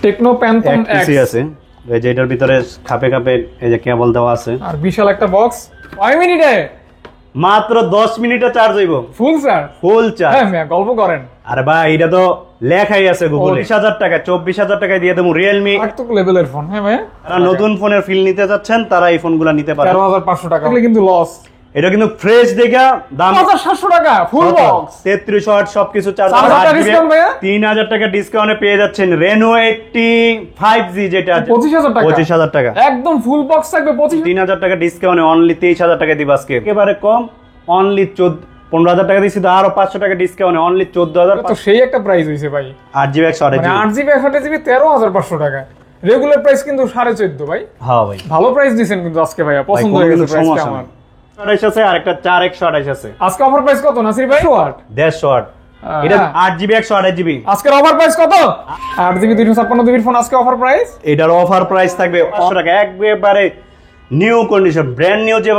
Techno phantom x আছে, এই যে এটার ভিতরে খাপে খাপে এই যে কেবল দেওয়া আছে, আর বিশাল একটা বক্স। 5 মিনিটে মাত্র 10 মিনিটে চার্জ হইব, ফুল চার্জ। Full charge. হ্যাঁ মিয়া গল্প করেন। আরে ভাই এটা তো লেখাই আছে গুগলে। 20000 টাকা 24000 টাকায় দিয়ে দেবো রিয়েলমি আটক লেভেলের ফোন। হ্যাঁ ভাই, যারা নতুন ফোনের ফিল নিতে যাচ্ছেন তারা এই ফোনগুলো নিতে পারেন। 13500 টাকা কিন্তু লস। এটা কিন্তু ফ্রেশ দেখা দাম 5700 টাকা ফুল বক্স, 33 ওয়াট সবকিছু চার্জ। 3000 টাকা ডিসকাউন্টে পেয়ে যাচ্ছেন Reno 80 5G, যেটা 25000 টাকা একদম ফুল বক্স থাকবে। 3000 টাকা ডিসকাউন্টে অনলি 23000 টাকা দিব আজকে, একেবারে কম। অনলি 15000 টাকা দিছি, তো আরো 500 টাকা ডিসকাউন্টে অনলি 14000। তো সেই একটা প্রাইস হইছে ভাই। 8GB 128GB, 8GB 128GB 13500 টাকা। রেগুলার প্রাইস কিন্তু 14.5 ভাই। হ্যাঁ ভাই ভালো প্রাইস দিবেন কিন্তু আজকে ভাইয়া, পছন্দ হয়ে গেছে প্রাইসটা আমার। 128 আছে আর একটা 4128 আছে। আজকে অফার প্রাইস কত নাসির ভাই? 150 ওয়াট, এটা 8GB 128GB। আজকের অফার প্রাইস কত? 8GB 256GB ফোন আজকে অফার প্রাইস। এটার অফার প্রাইস থাকবে 500 টাকা, একবারে নিউ কন্ডিশন, ব্র্যান্ড নিউ যে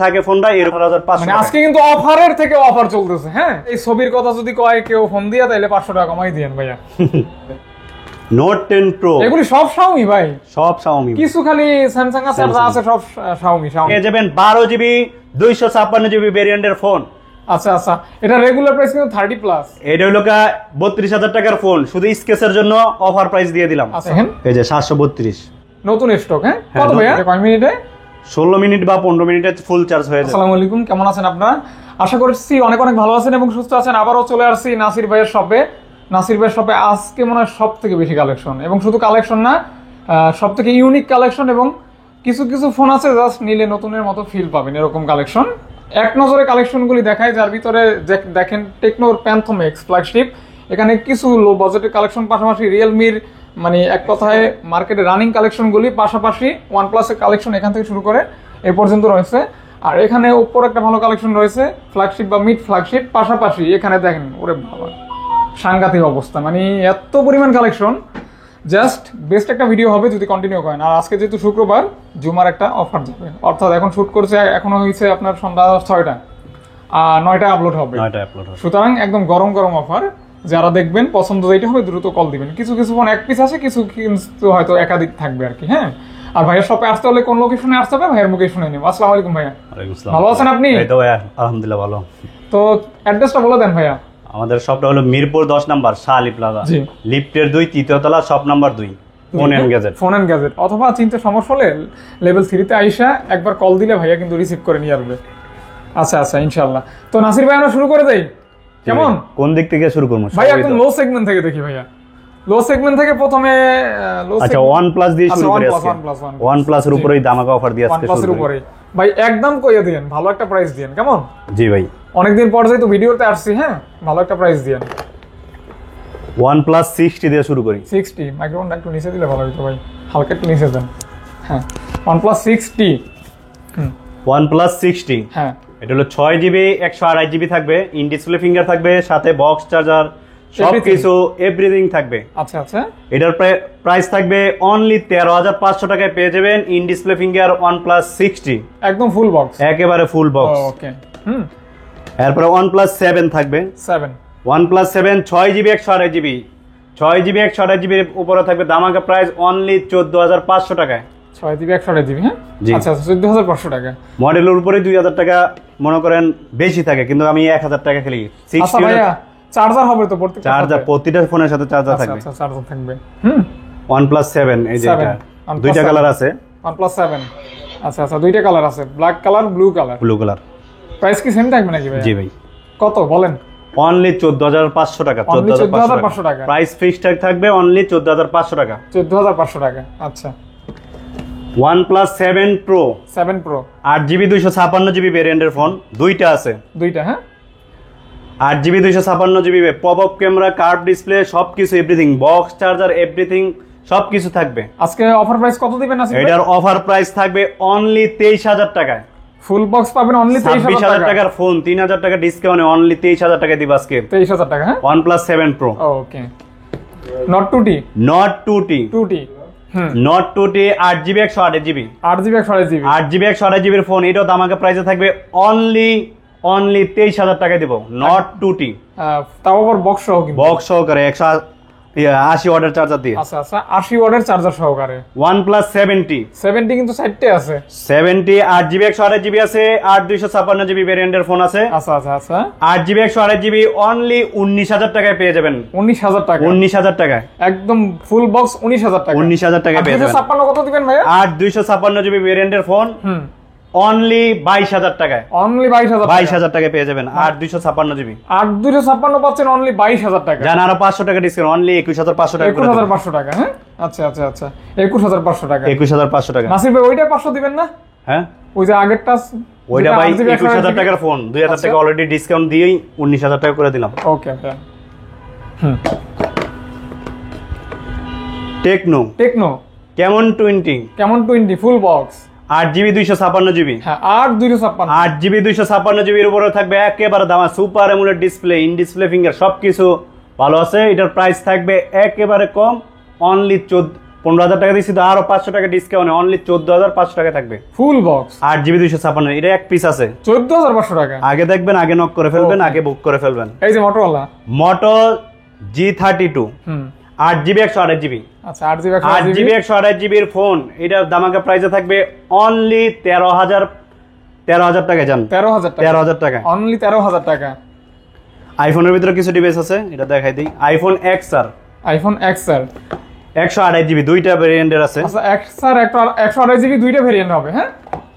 থাকে ফোনটা, এর 4500 মানে আজকে কিন্তু অফারের থেকে অফার চলতেছে। হ্যাঁ, এই ছবির কথা যদি কয় কেউ ফোন দিয়া তাহলে 500 টাকা কমাই দিয়েন ভাইয়া। Note 10 Pro এগুলি সব Xiaomi ভাই, সব Xiaomi, কিছু খালি Samsung আছে, আর আছে সব Xiaomi। পেয়ে যাবেন 12GB 256GB ভেরিয়েন্টের ফোন। আচ্ছা আচ্ছা, এটা রেগুলার প্রাইস কিন্তু 30 প্লাস। এটা হলো 32000 টাকার ফোন, শুধু স্কেচের জন্য অফার প্রাইস দিয়ে দিলাম। আচ্ছা, এই যে 732 নতুন স্টক। হ্যাঁ, কত ভাইয়া? কয় মিনিটে? 16 মিনিট বা 15 মিনিটে ফুল চার্জ হয়ে যাবে। আসসালামু আলাইকুম, কেমন আছেন আপনারা? আশা করছি অনেক অনেক ভালো আছেন এবং সুস্থ আছেন। আবারও চলে আসছি নাসির ভাইয়ের শপে। নাসির ভাইয়ের শপে আজকে মনে হয় সব থেকে বেশি কালেকশন, এবং শুধু কালেকশন না, সব থেকে ইউনিক কালেকশন, এবং কিছু কিছু ফোন আছে জাস্ট নিলে নতুনের মতো ফিল পাবেন, এরকম কালেকশন। এক নজরে কালেকশনগুলি দেখায়, যার ভিতরে দেখেন টেকনোর প্যান্থম এক্স ফ্ল্যাগশিপ। এখানে কিছু লো বাজেটের কালেকশন, পাশাপাশি রিয়েলমির মানে এক কথায় মার্কেটে রানিং কালেকশনগুলি, পাশাপাশি ওয়ানপ্লাসের কালেকশন এখান থেকে শুরু করে এ পর্যন্ত রয়েছে। আর এখানে ওপর একটা ভালো কালেকশন রয়েছে, ফ্ল্যাগশিপ বা মিড ফ্ল্যাগশিপ। পাশাপাশি এখানে দেখেন, ওরে বাবা সাংঘাতিক অবস্থা, মানে এত পরিমাণ কালেকশন। জাস্ট বেস্ট একটা ভিডিও হবে যদি কন্টিনিউ করেন। আর আজকে যেহেতু শুক্রবার, জুমার একটা অফার যাবে, অর্থাৎ এখন শুট করছে, এখনো হয়েছে আপনার সন্ধ্যা 6টা, 9টায় আপলোড হবে। সুতরাং একদম গরম গরম অফার। যারা দেখবেন পছন্দ যেটা হবে দ্রুত কল দিবেন। কিছু কিছু ফোন এক পিস আছে, কিছু কিন্তু হয়তো একাধিক থাকবে আর কি। হ্যাঁ, আর ভাইয়ের শপে আসতে হলে কোন লোকেশনে আসতে হবে ভাইয়ের মুখে শুনে নিব। আসসালামু আলাইকুম ভাইয়া। ভালো আছেন আপনি? এই তো ভাইয়া আলহামদুলিল্লাহ ভালো। তো অ্যাড্রেসটা বলে দেন ভাইয়া। আমাদের শপটা হলো মিরপুর 10 নাম্বার শাহলি প্লাজা, লিফটের 2 তৃতীয় তলা, shop number 2, phone and gadget. অথবা চিনতে সমস্যা হলে লেভেল 3 তে আইসা একবার কল দিলে ভাইয়া কিন্তু রিসিভ করে নিয়ে আসবে। আচ্ছা আচ্ছা, ইনশাআল্লাহ। তো নাসির ভাই আমরা শুরু করে দেই, কেমন? কোন দিক থেকে শুরু করব ভাই? একদম লো সেগমেন্ট থেকে দেখি ভাইয়া। লো সেগমেন্ট থেকে প্রথমে আচ্ছা OnePlus দিয়ে শুরু করি আজকে। OnePlus এর উপরেই দামাকা অফার দিয়ে আজকে শুরু করি। ভাই একদম কইয়া দিয়েন, ভালো একটা প্রাইস দিয়েন, কেমন? জি ভাই, অনেকদিন পর যেহেতু ভিডিওতে আসছি, হ্যাঁ ভালো একটা প্রাইস দিয়েন। OnePlus 60 দিয়ে শুরু করি। 60 মাইক্রোফোনটা একটু নিচে দিলে ভালো হতো ভাই, হালকা একটু নিচে দেন। হ্যাঁ, OnePlus 60। OnePlus 60, হ্যাঁ এটা হলো 6GB 128GB থাকবে, ইন ডিসপ্লে ফিঙ্গার থাকবে, সাথে বক্স চার্জার সবকিছু এভরিথিং থাকবে। আচ্ছা আচ্ছা, এটার প্রাইস থাকবে অনলি 13500 টাকায় পেয়ে যাবেন ইন ডিসপ্লে ফিঙ্গার OnePlus 60, একদম ফুল বক্স, একেবারে ফুল বক্স। ওকে। এরপর OnePlus 7 থাকবে। 7 OnePlus 7 6GB 128GB, 6GB 128GB এর উপরে থাকবে দামাকা প্রাইস অনলি 14500 টাকায়। 6GB 128GB, হ্যাঁ আচ্ছা আচ্ছা, 14500 টাকা। মডেলের উপরে 2000 টাকা মনে করেন বেশি থাকে, কিন্তু আমি 1000 টাকা খেলি। আচ্ছা ভাইয়া, চার্জার হবে তো? প্রত্যেকটা চার্জার, প্রতিটা ফোনের সাথে চার্জার থাকবে। আচ্ছা, চার্জার থাকবে। OnePlus 7, এই যে এটা দুইটা কালার আছে। OnePlus 7, আচ্ছা আচ্ছা, দুইটা কালার আছে, black colour, blue colour. Price কি সেম থাকবে নাকি ভাই? জি ভাই। কত বলেন? অনলি 14500 টাকা। 14500 টাকা প্রাইস ফিক্সড থাকবে অনলি 14500 টাকা। 14500 টাকা, আচ্ছা। OnePlus 7 Pro, 7 Pro 8GB 256GB ভেরিয়েন্টের ফোন, দুইটা আছে। দুইটা, হ্যাঁ 8GB 256GB, pop up camera, curve display, সবকিছু এভরিথিং, বক্স চার্জার এভরিথিং সবকিছু থাকবে। আজকে অফার প্রাইস কত দিবেন নাসির ভাই? এটার অফার প্রাইস থাকবে অনলি 23000 টাকায়। ফুল বক্স পাবেন অনলি 23000 টাকার ফোন, 3000 টাকা ডিসকাউন্টে অনলি 23000 টাকা দিব আজকে। 23000 টাকা, হ্যাঁ OnePlus 7 Pro। Okay. Not 2T, Not 2T, 2T, Not 2T 8GB 128GB, 8GB 128GB, 8GB 128GB এর ফোন, এটাও দামাকা প্রাইসে থাকবে অনলি 23000 টাকা দিব। Not 2T, তাও আবার বক্স সহ, কিন্তু বক্স সহকারে 80 ওয়াটের চার্জার দিয়ে। আচ্ছা আচ্ছা 80 ওয়াটের চার্জার সহকারে। OnePlus 70 কিন্তু সাইডে আছে 70 8GB 128GB আছে, 8256GB ভেরিয়েন্টের ফোন আছে। আচ্ছা আচ্ছা আচ্ছা 8GB 128GB অনলি 19000 টাকায় পেয়ে যাবেন। 19000 টাকা, 19000 টাকায় একদম ফুল বক্স 19000 টাকা। 19000 টাকায় পেয়ে যাবেন। 256 কত দিবেন ভাইয়া? 8256GB ভেরিয়েন্টের ফোন অনলি 22000 টাকায়, অনলি 22000 টাকায় পেয়ে যাবেন। 8256GB 8256 পাচ্ছেন অনলি 22000 টাকা। জান আরো 500 টাকা ডিসকাউন্ট, অনলি 21500 টাকা, 21500 টাকা। হ্যাঁ আচ্ছা আচ্ছা আচ্ছা 21500 টাকা, 21500 টাকা। নাসির ভাই ওইটা 500 দিবেন না? হ্যাঁ ওই যে আগেরটা ওইটা ভাই 21000 টাকার ফোন, 2000 টাকা অলরেডি ডিসকাউন্ট দিয়েই 19000 টাকা করে দিলাম। ওকে ওকে। টেকনো কেমন 20 ফুল বক্স 8GB 256GB। হ্যাঁ 8GB 256GB এর উপরে থাকবে একেবারে দামা super AMOLED display, in display finger সবকিছু ভালো আছে। এটার প্রাইস থাকবে একেবারে কম, অনলি 15000 টাকা দিছি তো আরো 500 টাকা ডিসকাউন্ট, অনলি 14500 টাকা থাকবে ফুল বক্স 8GB 256। এটা এক পিস আছে 14500 টাকা। আগে দেখবেন, আগে নক করে ফেলবেন, আগে বুক করে ফেলবেন। এই যে মোটরোলা মোটো G32 8GB 128GB। আচ্ছা 8GB 128GB এর ফোন, এটা দামাকা প্রাইসে থাকবে অনলি 13000 টাকা। জান 13000 টাকা, অনলি 13000 টাকা। আইফোনের ভিতরে কিছু ডিভাইস আছে, এটা দেখাই দিই। আইফোন XR 128GB দুইটা ভেরিয়েন্টের আছে। আচ্ছা XR 128GB দুইটা ভেরিয়েন্ট হবে। হ্যাঁ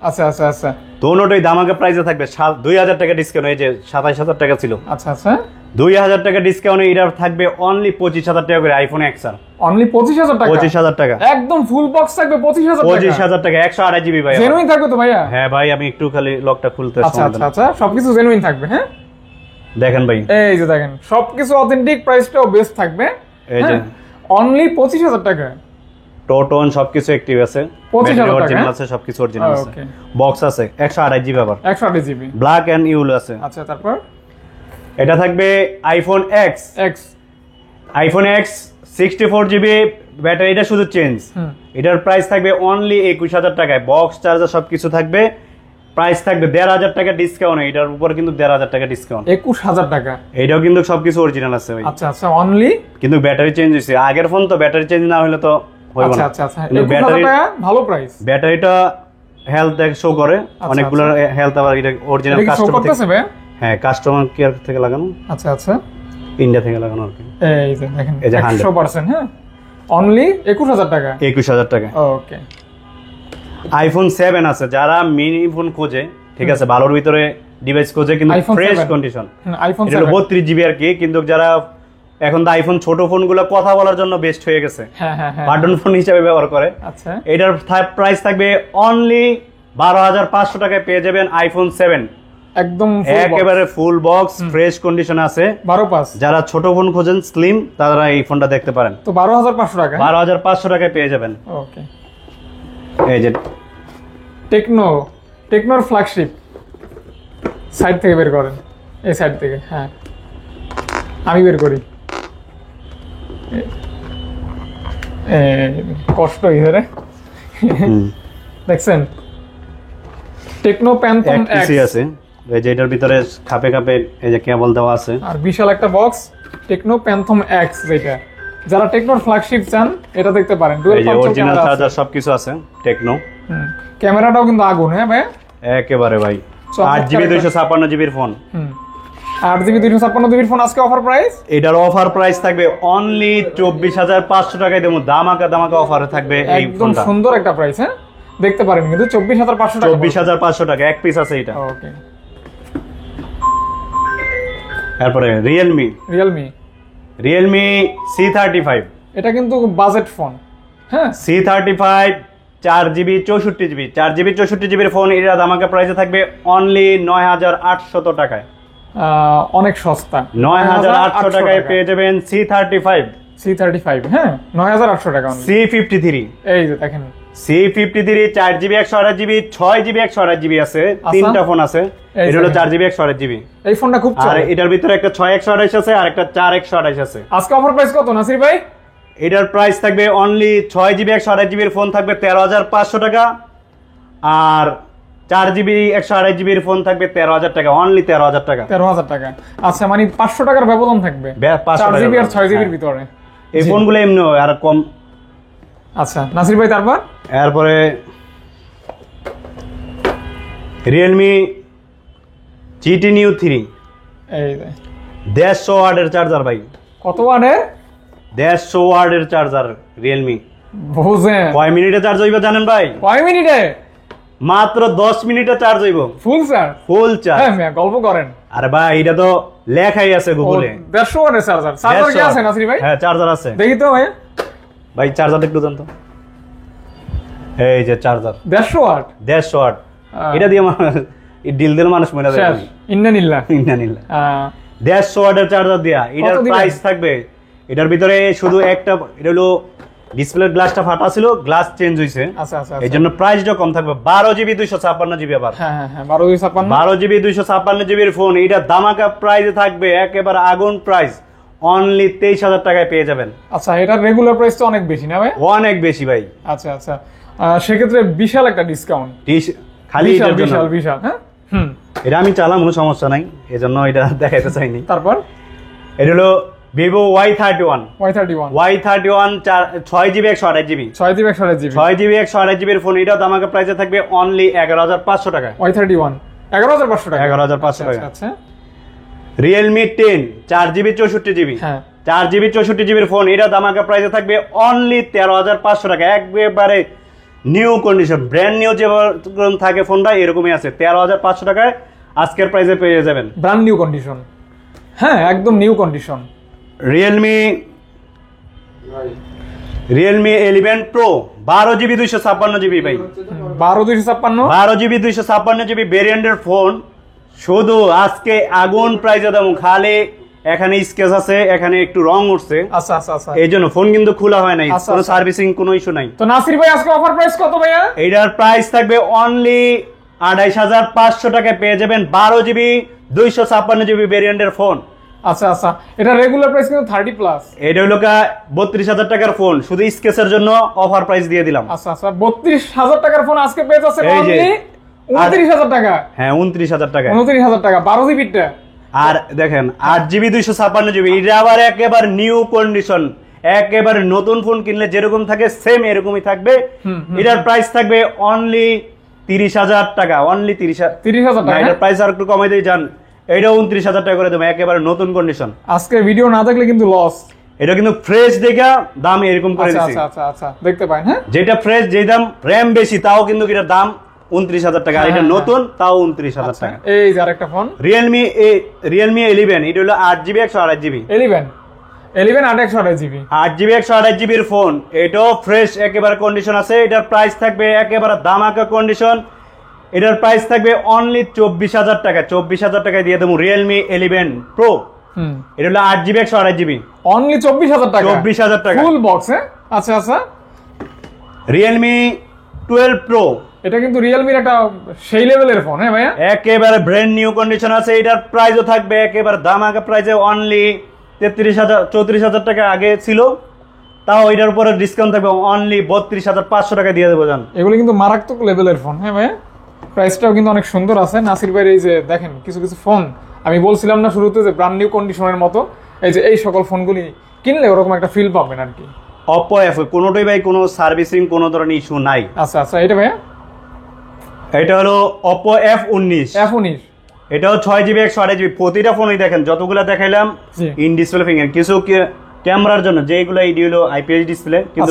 আচ্ছা আচ্ছা আচ্ছা দোনোটাই দামাকা প্রাইসে থাকবে 2000 টাকা ডিসকাউন্ট, এই যে 27000 টাকা ছিল। আচ্ছা আচ্ছা 2000 টাকা ডিসকাউন্টে এটা থাকবে অনলি 25000 টাকা করে। আইফোন XR অনলি 25000 টাকা, 25000 টাকা একদম ফুল বক্স থাকবে 25000 টাকা 128GB ভাই। জেনুইন থাকবে তো ভাইয়া? হ্যাঁ ভাই আমি একটু খালি লকটা খুলতে আচ্ছা আচ্ছা আচ্ছা সবকিছু জেনুইন থাকবে। হ্যাঁ দেখেন ভাই, এই যে দেখেন সবকিছু অথেন্টিক, প্রাইসটাও বেস্ট থাকবে। এই যে অনলি 25000 টাকা। টোটন সবকিছু অ্যাক্টিভ আছে, 25000 টাকা অরিজিনাল আছে, সবকিছু অরিজিনাল আছে। বক্স আছে 128GB আবার 128GB ব্ল্যাক এন্ড ইউল আছে। আচ্ছা তারপর এটা থাকবে আইফোন X 64GB ব্যাটারি, এটা শুধু চেঞ্জ। এটার প্রাইস থাকবে অনলি 21000 টাকায়, বক্স চার্জার সবকিছু থাকবে। প্রাইস থাকবে 11500 টাকা ডিসকাউন্ট, এটার উপর কিন্তু 11500 টাকা ডিসকাউন্ট, 21000 টাকা। এটাও কিন্তু সবকিছু অরিজিনাল আছে ভাই। আচ্ছা আচ্ছা অনলি, কিন্তু ব্যাটারি চেঞ্জ হইছে। আগের ফোন তো ব্যাটারি চেঞ্জ না হলে তো হইব না। আচ্ছা আচ্ছা 21000 টাকা ভালো প্রাইস। ব্যাটারিটা হেলথ শো করে, অনেকগুলো হেলথ আবার এটা অরিজিনাল কাস্টমার থেকে। হ্যাঁ কাস্টমার কেয়ার থেকে লাগানো। আচ্ছা আচ্ছা ইন্ডিয়া থেকে লাগানো আর কি। এই যে দেখেন 100%। হ্যাঁ অনলি 21000 টাকা। 21000 টাকা। ওকে। আইফোন 7 আছে, যারা মিনি ফোন খোঁজে, ঠিক আছে, ভালোর ভিতরে ডিভাইস খোঁজে কিন্তু ফ্রেশ কন্ডিশন। আইফোন 7 32GB আর কি, কিন্তু যারা এখন তো আইফোন ছোট ফোনগুলো কথা বলার জন্য বেস্ট হয়ে গেছে, হ্যাঁ হ্যাঁ হ্যাঁ বাটন ফোন হিসেবে ব্যবহার করে। আচ্ছা এটার প্রাইস থাকবে অনলি 12500 টাকায় পেয়ে যাবেন আইফোন 7 একদম একেবারে ফুল বক্স, ফ্রেশ কন্ডিশন আছে। 12.5 যারা ছোট ফোন খোঁজেন স্লিম, তারা এই ফোনটা দেখতে পারেন। তো 12500 টাকা, 12500 টাকায় পেয়ে যাবেন। ওকে। এই যে টেকনোর ফ্ল্যাগশিপ, সাইড থেকে বের করেন, এই সাইড থেকে। হ্যাঁ আমি বের করি, কষ্ট ইধারে দেখছেন। টেকনো প্যান্থম এক্স আছে, এই যে এটার ভিতরে খাপে খাপে এই যে কেবল দেওয়া আছে, আর বিশাল একটা বক্স। টেকনো প্যান্থম এক্স, যেটা যারা টেকনোর ফ্ল্যাগশিপ চান এটা দেখতে পারেন। ডুয়াল অরিজিনাল চার্জার সবকিছু আছে টেকনো। ক্যামেরাটাও কিন্তু আগুন। হ্যাঁ ভাই একেবারে ভাই 8GB 256GB এর ফোন। 8GB 256GB ফোন আজকে অফার প্রাইস। এটার অফার প্রাইস থাকবে অনলি 24500 টাকায়। দেবো দামাকা অফারে থাকবে এই একদম সুন্দর একটা প্রাইস। হ্যাঁ দেখতে পারেন কিন্তু 24500 টাকা, 24500 টাকা এক পিস আছে এটা। ওকে। তারপরে রিয়েলমি C35, এটা কিন্তু বাজেট ফোন। হ্যাঁ C35 4GB 64GB এর ফোন। এটা দামাকা প্রাইসে থাকবে অনলি 9800 টাকায়, অনেক সস্তা। 9800 টাকায় পেয়ে যাবেন C35। হ্যাঁ 9800 টাকা। C53, এই যে দেখেন C53 4GB 128GB 6GB 128GB আছে, তিনটা ফোন আছে। এটা হলো 4GB 128GB। এই ফোনটা খুব চলে। আর এটার ভিতরে একটা 6128 আছে আর একটা 4128 আছে। আজকে অফার প্রাইস কত নাসির ভাই? এটার প্রাইস থাকবে অনলি 6GB 128GB এর ফোন থাকবে 13500 টাকা, আর 4GB 128GB এর ফোন থাকবে 13000 টাকা, অনলি 13000 টাকা। 13000 টাকা। আচ্ছা মানে 500 টাকার ব্যবধান থাকবে 4GB আর 6GB এর ভিতরে। এই ফোনগুলো এমনি আর কম। আচ্ছা নাসির ভাই, তারপর এরপরে রিয়েলমি GT Neo 3 এই 150 ওয়াটের চার্জার ভাই। কত ওয়াটের? 150 ওয়াটের চার্জার রিয়েলমি। বুঝেন কয় মিনিটে চার্জ হইবে জানেন ভাই? কয় মিনিটে? মাত্র 10 মিনিটে চার্জ হইব। Full charge? Full charge. হ্যাঁ মিয়া, গল্প করেন। আরে ভাই এটা তো লেখাই আছে গুগলে। 150 ওয়াটের চার্জার। চার্জার কি আছে নাসির ভাই? হ্যাঁ চার্জার আছে। দেখি তো ভাই। ভাই চার্জার একটু দেন তো। এই যে চার্জার 150 ওয়াট। 150 ওয়াট। এটা দিয়ে ডিল দিল মানুষ মরে যাবে। ইন্নানিল্লাহ। 150 ওয়াটের চার্জার দিয়া। এটার প্রাইস থাকবে, এটার ভিতরে শুধু একটা, এটা হলো ডিসপ্লে গ্লাসটা ফাটা ছিল, গ্লাস চেঞ্জ হইছে। আচ্ছা আচ্ছা। এই জন্য প্রাইসটা কম থাকবে। 12 জিবি 256 জিবি আবার। হ্যাঁ হ্যাঁ হ্যাঁ 12 12 জিবি 256 জিবির ফোন, এটা দামাকা প্রাইসে থাকবে, একেবারে আগুন প্রাইস। অনলি 23,000 টাকায় পেয়ে যাবেন। আচ্ছা, এটা রেগুলার প্রাইস তো অনেক বেশি না ভাই? অনেক বেশি ভাই। আচ্ছা আচ্ছা, সেক্ষেত্রে বিশাল একটা ডিসকাউন্ট। খালি বিশাল বিশাল বিশাল। হ্যাঁ এটা আমি চালাম, কোনো সমস্যা নাই, এজন্য এটা দেখাইতে চাইনি। তারপর এটা হলো Vivo Y31 6 GB 128 GB 6 GB 128 GB 6 GB 128 জিবির ফোন, এটাও দামাকা প্রাইসে থাকবে অনলি 11,500 টাকা। Y31 11,500 টাকা। 11,500 টাকা। আচ্ছা রিয়েলমি 10 4 জিবি 64 জিবি হ্যাঁ 4 জিবি 64 জিবির ফোন, এটা দামাকা প্রাইসে থাকবে অনলি 13,500 টাকা। একবারে নিউ কন্ডিশন, ব্র্যান্ড নিউ যেরকম থাকে ফোনটা এরকমই আছে। 13,500 টাকায় আজকের প্রাইসে পেয়ে যাবেন, ব্র্যান্ড নিউ কন্ডিশন। হ্যাঁ একদম new condition. Realme 11 pro 12 GB 256 GB ভাই। 12 জিবি 256 জিবি ভেরিয়েন্টের ফোন, শুধু আজকে আগুন প্রাইসে দাম। খালি এখানে স্কেচ আছে, এখানে একটু রং উঠছে। আচ্ছা আচ্ছা আচ্ছা, এই জন্য ফোন কিন্তু খোলা হয় নাই, কোনো সার্ভিসিং কোনো ইস্যু নাই। তো নাসির ভাই আজকে অফার প্রাইস কত ভাইয়া? এটার প্রাইস থাকবে অনলি 28,500 টাকায় পেয়ে যাবেন 12 জিবি 256 জিবি ভেরিয়েন্টের ফোন। আচ্ছা আচ্ছা, এটা রেগুলার প্রাইস কিন্তু 30 প্লাস। এটা হলো 32,000 টাকার ফোন, শুধু স্কেচের জন্য অফার প্রাইস দিয়ে দিলাম। আচ্ছা আচ্ছা, 32,000 টাকার ফোন আজকে পেয়ে যাচ্ছে অনলি 29,000 টাকা। হ্যাঁ 29,000 টাকা। 29,000 টাকা 12 জিবিটা। আর দেখেন 8 জিবি 256 জিবি, এটা আবার একেবারে নিউ কন্ডিশন, একেবারে নতুন ফোন কিনলে যেরকম থাকে সেম এরকমই থাকবে। এটার প্রাইস থাকবে অনলি 30,000 টাকা। অনলি 30,000 টাকা। এটার প্রাইস আর একটু কমাই দিয়ে যান, এটা 29,000 টাকা করে দেবো, একেবারে নতুন কন্ডিশন। আজকে ভিডিও না দেখলে কিন্তু লস। এটা কিন্তু ফ্রেশ দেখা দাম এরকম করে দিচ্ছি। আচ্ছা আচ্ছা আচ্ছা, দেখতে পারেন। হ্যাঁ যেটা ফ্রেশ, যে দাম র‍্যাম বেশি, তাও কিন্তু এটার দাম 29,000 টাকা। আর এটা নতুন, তাও 29,000 টাকা। এই যে আরেকটা ফোন রিয়েলমি 11, এটা হলো 8 জিবি 128 জিবি 11 8 128 জিবি 8 জিবি 128 জিবির ফোন, এটাও ফ্রেশ একেবারে কন্ডিশন আছে। এটার প্রাইস থাকবে একেবারে দামাকা কন্ডিশন। এটার প্রাইস থাকবে অনলি 24,000 টাকা। 24,000 টাকায় দিয়ে দেবো রিয়েলমি 11 প্রো। এটা হলো 8 জিবি 128 জিবি অনলি 24,000 টাকা। 24,000 টাকা ফুল বক্স। হ্যাঁ আচ্ছা আচ্ছা, রিয়েলমি 12 প্রো, এটা কিন্তু রিয়েলমির একটা সেই লেভেলের ফোন। হ্যাঁ ভাইয়া, একেবারে ব্র্যান্ড নিউ কন্ডিশন আছে। এটার প্রাইসও থাকবে একেবারে দামাকা প্রাইসে অনলি 34,000 টাকা আগে ছিল, তাও এটার উপরে ডিসকাউন্ট থাকবে অনলি 32,500 টাকা দিয়ে দেবো জান। এগুলো কিন্তু মারাত্মক লেভেলের ফোন। হ্যাঁ ভাইয়া, প্রাইসটাও কিন্তু অনেক সুন্দর আছে। নাসির ভাইয়ের এই যে দেখেন কিছু কিছু ফোন, আমি বলছিলাম না শুরুতে যে ব্র্যান্ড নিউ কন্ডিশনের মতো, এই যে এই সকল ফোনগুলি কিনলে ওরকম একটা ফিল পাবেন আর কি। Oppo F কোনোটাই ভাই কোনো সার্ভিসিং কোনো ধরনের ইস্যু নাই। আচ্ছা আচ্ছা, এটা ভাইয়া, এটা হলো Oppo F19। এটাও 6 জিবি 128 জিবি। প্রতিটা ফোনই দেখেন যতগুলা দেখাইলাম ইন ডিসপ্লে ফিঙ্গার, কিছু ক্যামেরার জন্য যেগুলো এই হলো আইপিএস ডিসপ্লে, কিন্তু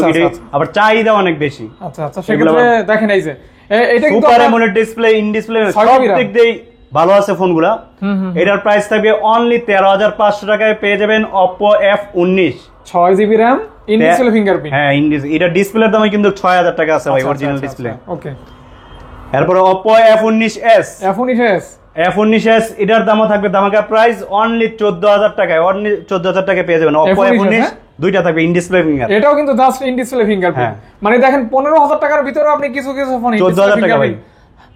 আবার চাহিদা অনেক বেশি। আচ্ছা আচ্ছা, সেক্ষেত্রে দেখেন এই যে এটা কিন্তু super AMOLED display, in display সব দিক দিয়ে ভালো আছে ফোনগুলা। এটার প্রাইস থাকবে অনলি 13,500 টাকায় পেয়ে যাবেন Oppo F19 6 GB RAM in display fingerprint. হ্যাঁ এটা ডিসপ্লের দামই কিন্তু 6,000 টাকা আছে ভাই, অরিজিনাল ডিসপ্লে। ওকে, এরপর Oppo F19s এটার দামও থাকবে দামাকা প্রাইস অনলি 14,000 টাকায়। অনলি 14,000 টাকায় পেয়ে যাবেন Oppo F19, দুইটা থাকবে ইন ডিসপ্লে ফিঙ্গার। এটাও কিন্তু জাস্ট ইন ডিসপ্লে ফিঙ্গারপ্রিন্ট। মানে দেখেন 15,000 টাকার ভিতরে আপনি কিছু কিছু ফোন 14,000 টাকা ভাই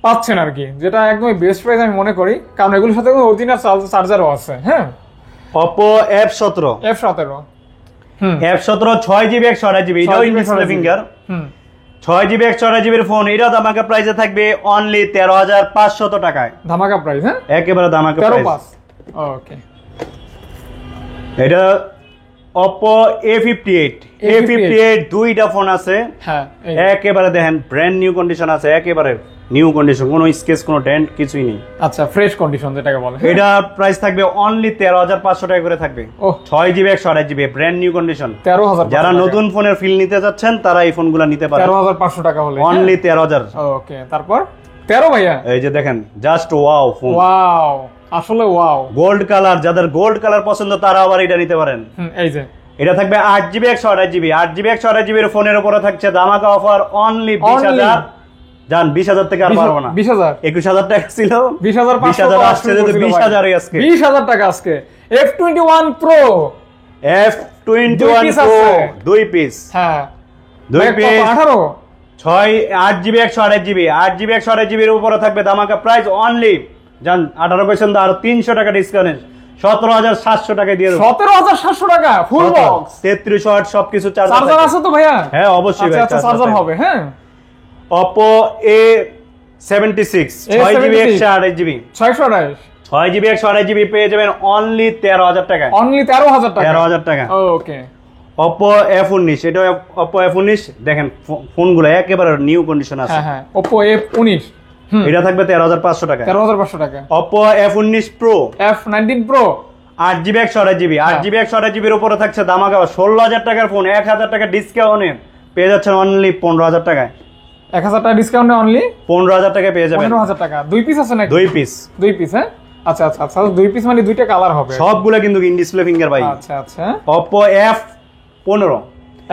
পাচ্ছেন আর কি, যেটা একদমই বেস্ট প্রাইস আমি মনে করি, কারণ এগুলোর সাথে অরিজিনাল চার্জারও আছে। হ্যাঁ, Oppo F17 6 জিবি 128 জিবি, এটাও ইন ডিসপ্লে ফিঙ্গার। 6 জিবি 128 জিবির ফোন, এটাও ধামাকা প্রাইসে থাকবে অনলি 13,500 টাকায়। ধামাকা প্রাইস। হ্যাঁ, একেবারে ধামাকা প্রাইস। ওকে, এটা Oppo A58 A58 দুইটা ফোন আছে, হ্যাঁ একেবারে দেখেন ব্র্যান্ড নিউ কন্ডিশন আছে, একেবারে নিউ কন্ডিশন, কোনো স্কেচ কোনো ডেন্ট কিছুই নেই। আচ্ছা ফ্রেশ কন্ডিশন যেটাকে বলে। এটা প্রাইস থাকবে অনলি 13,500 টাকা করে থাকবে। 6GB 128GB brand new condition. 13,000। যারা নতুন ফোনের ফিল নিতে যাচ্ছেন তারা এই ফোনগুলো নিতে পারেন 13,500 টাকা হলে, অনলি 13,000। ওকে তারপর 13 ভাইয়া, এই যে দেখেন জাস্ট ওয়াও ফোন, ওয়াও আসলে ওয়াও। গোল্ড কালার, যাদের গোল্ড কালার পছন্দ তারা আবার এটা নিতে পারেন। এই যে এটা থাকবে 8GB 128GB 8GB 128GB এর ফোনের উপরে থাকছে ধামাকা অফার অনলি 20,000। জান 20,000 থেকে আর পারবো না। 20,000 21,000 টাকা ছিল, 20,500 আসছে যদি 20,000 আজকে 20,000 টাকা আজকে। F21 Pro F21 Pro দুই পিস, হ্যাঁ দুই piece 18 8GB 128GB 8GB 128GB এর উপরে থাকবে ধামাকা প্রাইস অনলি জান 18 পর্যন্ত আর 300 টাকা ডিসকাউন্ট 17,700 টাকা দিয়ে দেব। 17,700 টাকা ফুল বক্স 33 ওয়াট সবকিছু চার্জার আছে তো ভাইয়া? হ্যাঁ অবশ্যই ভাই, আচ্ছা চার্জার হবে। হ্যাঁ Oppo A76 6GB 128GB 6GB 128GB পেয়ে যাবেন অনলি 13,000 টাকা, অনলি 13,000 টাকা 13,000 টাকা। ওকে Oppo F19 এটা Oppo F19 দেখেন ফোনগুলো একেবারে নিউ কন্ডিশন আছে। হ্যাঁ হ্যাঁ Oppo F19 এটা থাকবে 13,500 টাকা। 13,500 টাকা। Oppo F19 Pro F19 Pro 8GB 128GB 8GB 128GB এর উপরে থাকছে ধামাকা 16,000 টাকার ফোন 1,000 টাকা ডিসকাউন্টে পেয়ে যাচ্ছেন অনলি 15,000 টাকায়। 1,000 টাকা ডিসকাউন্টে অনলি 15,000 টাকায় পেয়ে যাবেন। 15,000 টাকা। দুই পিস আছে নাকি? দুই পিস। হ্যাঁ আচ্ছা আচ্ছা আচ্ছা, দুই পিস মানে দুইটা কালার হবে সবগুলা কিন্তু ইন ডিসপ্লে ফিঙ্গার ভাই। আচ্ছা আচ্ছা Oppo F15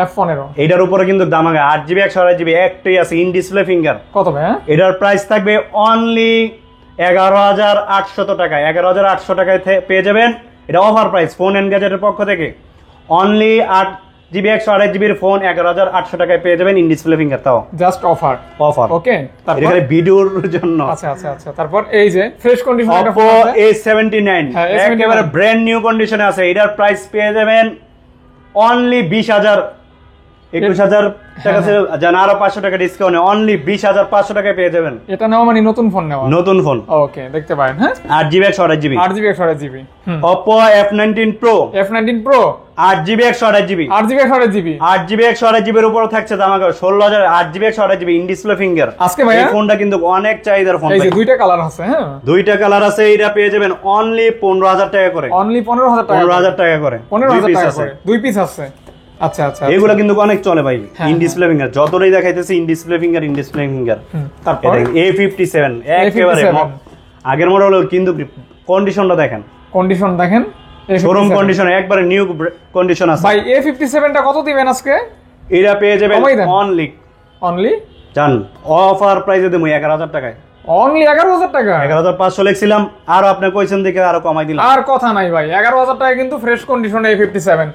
F15 এটার উপরে কিন্তু দামাগা 8GB 128GB একটাই আছে ইন ডিসপ্লে ফিঙ্গার। কত ভাই? এটার প্রাইস থাকবে অনলি 11,800 টাকা 11,800 টাকায় পেয়ে যাবেন। এটা অফার প্রাইস ফোন এন্ড গ্যাজেটের পক্ষ থেকে অনলি 8GB 128GB এর ফোন 11,800 টাকায় পেয়ে যাবেন ইন ডিসপ্লে ফিঙ্গার, তাও জাস্ট অফার। ওকে তারপর এখানে ভিডিওর জন্য। আচ্ছা আচ্ছা আচ্ছা তারপর এই যে ফ্রেশ কন্ডিশন একটা Oppo A79 একেবারে ব্র্যান্ড নিউ কন্ডিশনে আছে। এটার প্রাইস পেয়ে যাবেন অনলি 20,000 21,000 টাকা ছিল, জান আরো 500 টাকা ডিসকাউন্টে অনলি 20,500 টাকায় পেয়ে যাবেন। এটা নেওয়া মানে নতুন ফোন নেওয়া, নতুন ফোন। ওকে দেখতে পারেন। হ্যাঁ 8GB 128GB 8GB 128GB Oppo F19 Pro 8GB 128GB 8GB 128GB এর উপর থাকছে দামাকা 16,000 8GB 128GB in display finger. আজকে ভাই এই ফোনটা কিন্তু অনেক চাহিদার ফোন। এই যে দুইটা কালার আছে। হ্যাঁ দুইটা কালার আছে। এটা পেয়ে যাবেন অনলি 15,000 টাকা করে, অনলি 15,000 টাকা 15,000 টাকা করে 15,000 টাকা করে দুই পিস আছে। আচ্ছা আচ্ছা এগুলা কিন্তু অনেক চলে ভাই ইন ডিসপ্লে ফিঙ্গার, যতটাই দেখাইতেছে ইন ডিসপ্লে ফিঙ্গার। তারপর A57 একেবারে আগের মডেল কিন্তু কন্ডিশনটা দেখেন, শোরুম কন্ডিশন একবারে নিউ কন্ডিশন আছে ভাই। A57 টা কত দিবেন আজকে? এটা পেয়ে যাবেন অনলি জান অফার প্রাইসে দেবো 11,000 টাকায়, অনলি 11,000 টাকা। 11,500 লিখছিলাম আর আপনি কইছেন দেখে আরো কমাই দিলাম। আর কথা নাই ভাই, 11,000 টাকা কিন্তু ফ্রেশ কন্ডিশনে A57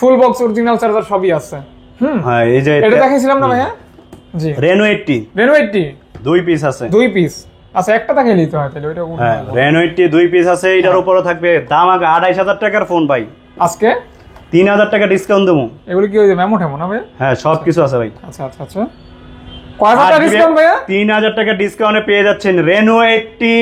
full box original charger সবই আছে। হ্যাঁ এই যে এটা দেখাইছিলাম না ভাইয়া? জি Reno 80 দুই পিস আছে। আচ্ছা একটা দেখাই নিতে হয় তাহলে ওইটা। হ্যাঁ Reno 80 দুই পিস আছে। এটার উপরে থাকবে দামাকা 28,000 টাকার ফোন ভাই, আজকে 3,000 টাকা ডিসকাউন্ট দেবো। এগুলো কি ওই যে মেমো টেমো না ভাই? হ্যাঁ সবকিছু আছে ভাই। আচ্ছা আচ্ছা আচ্ছা কয় টাকা ডিসকাউন্ট ভাইয়া? 3,000 টাকা ডিসকাউন্টে পেয়ে যাচ্ছেন Reno 80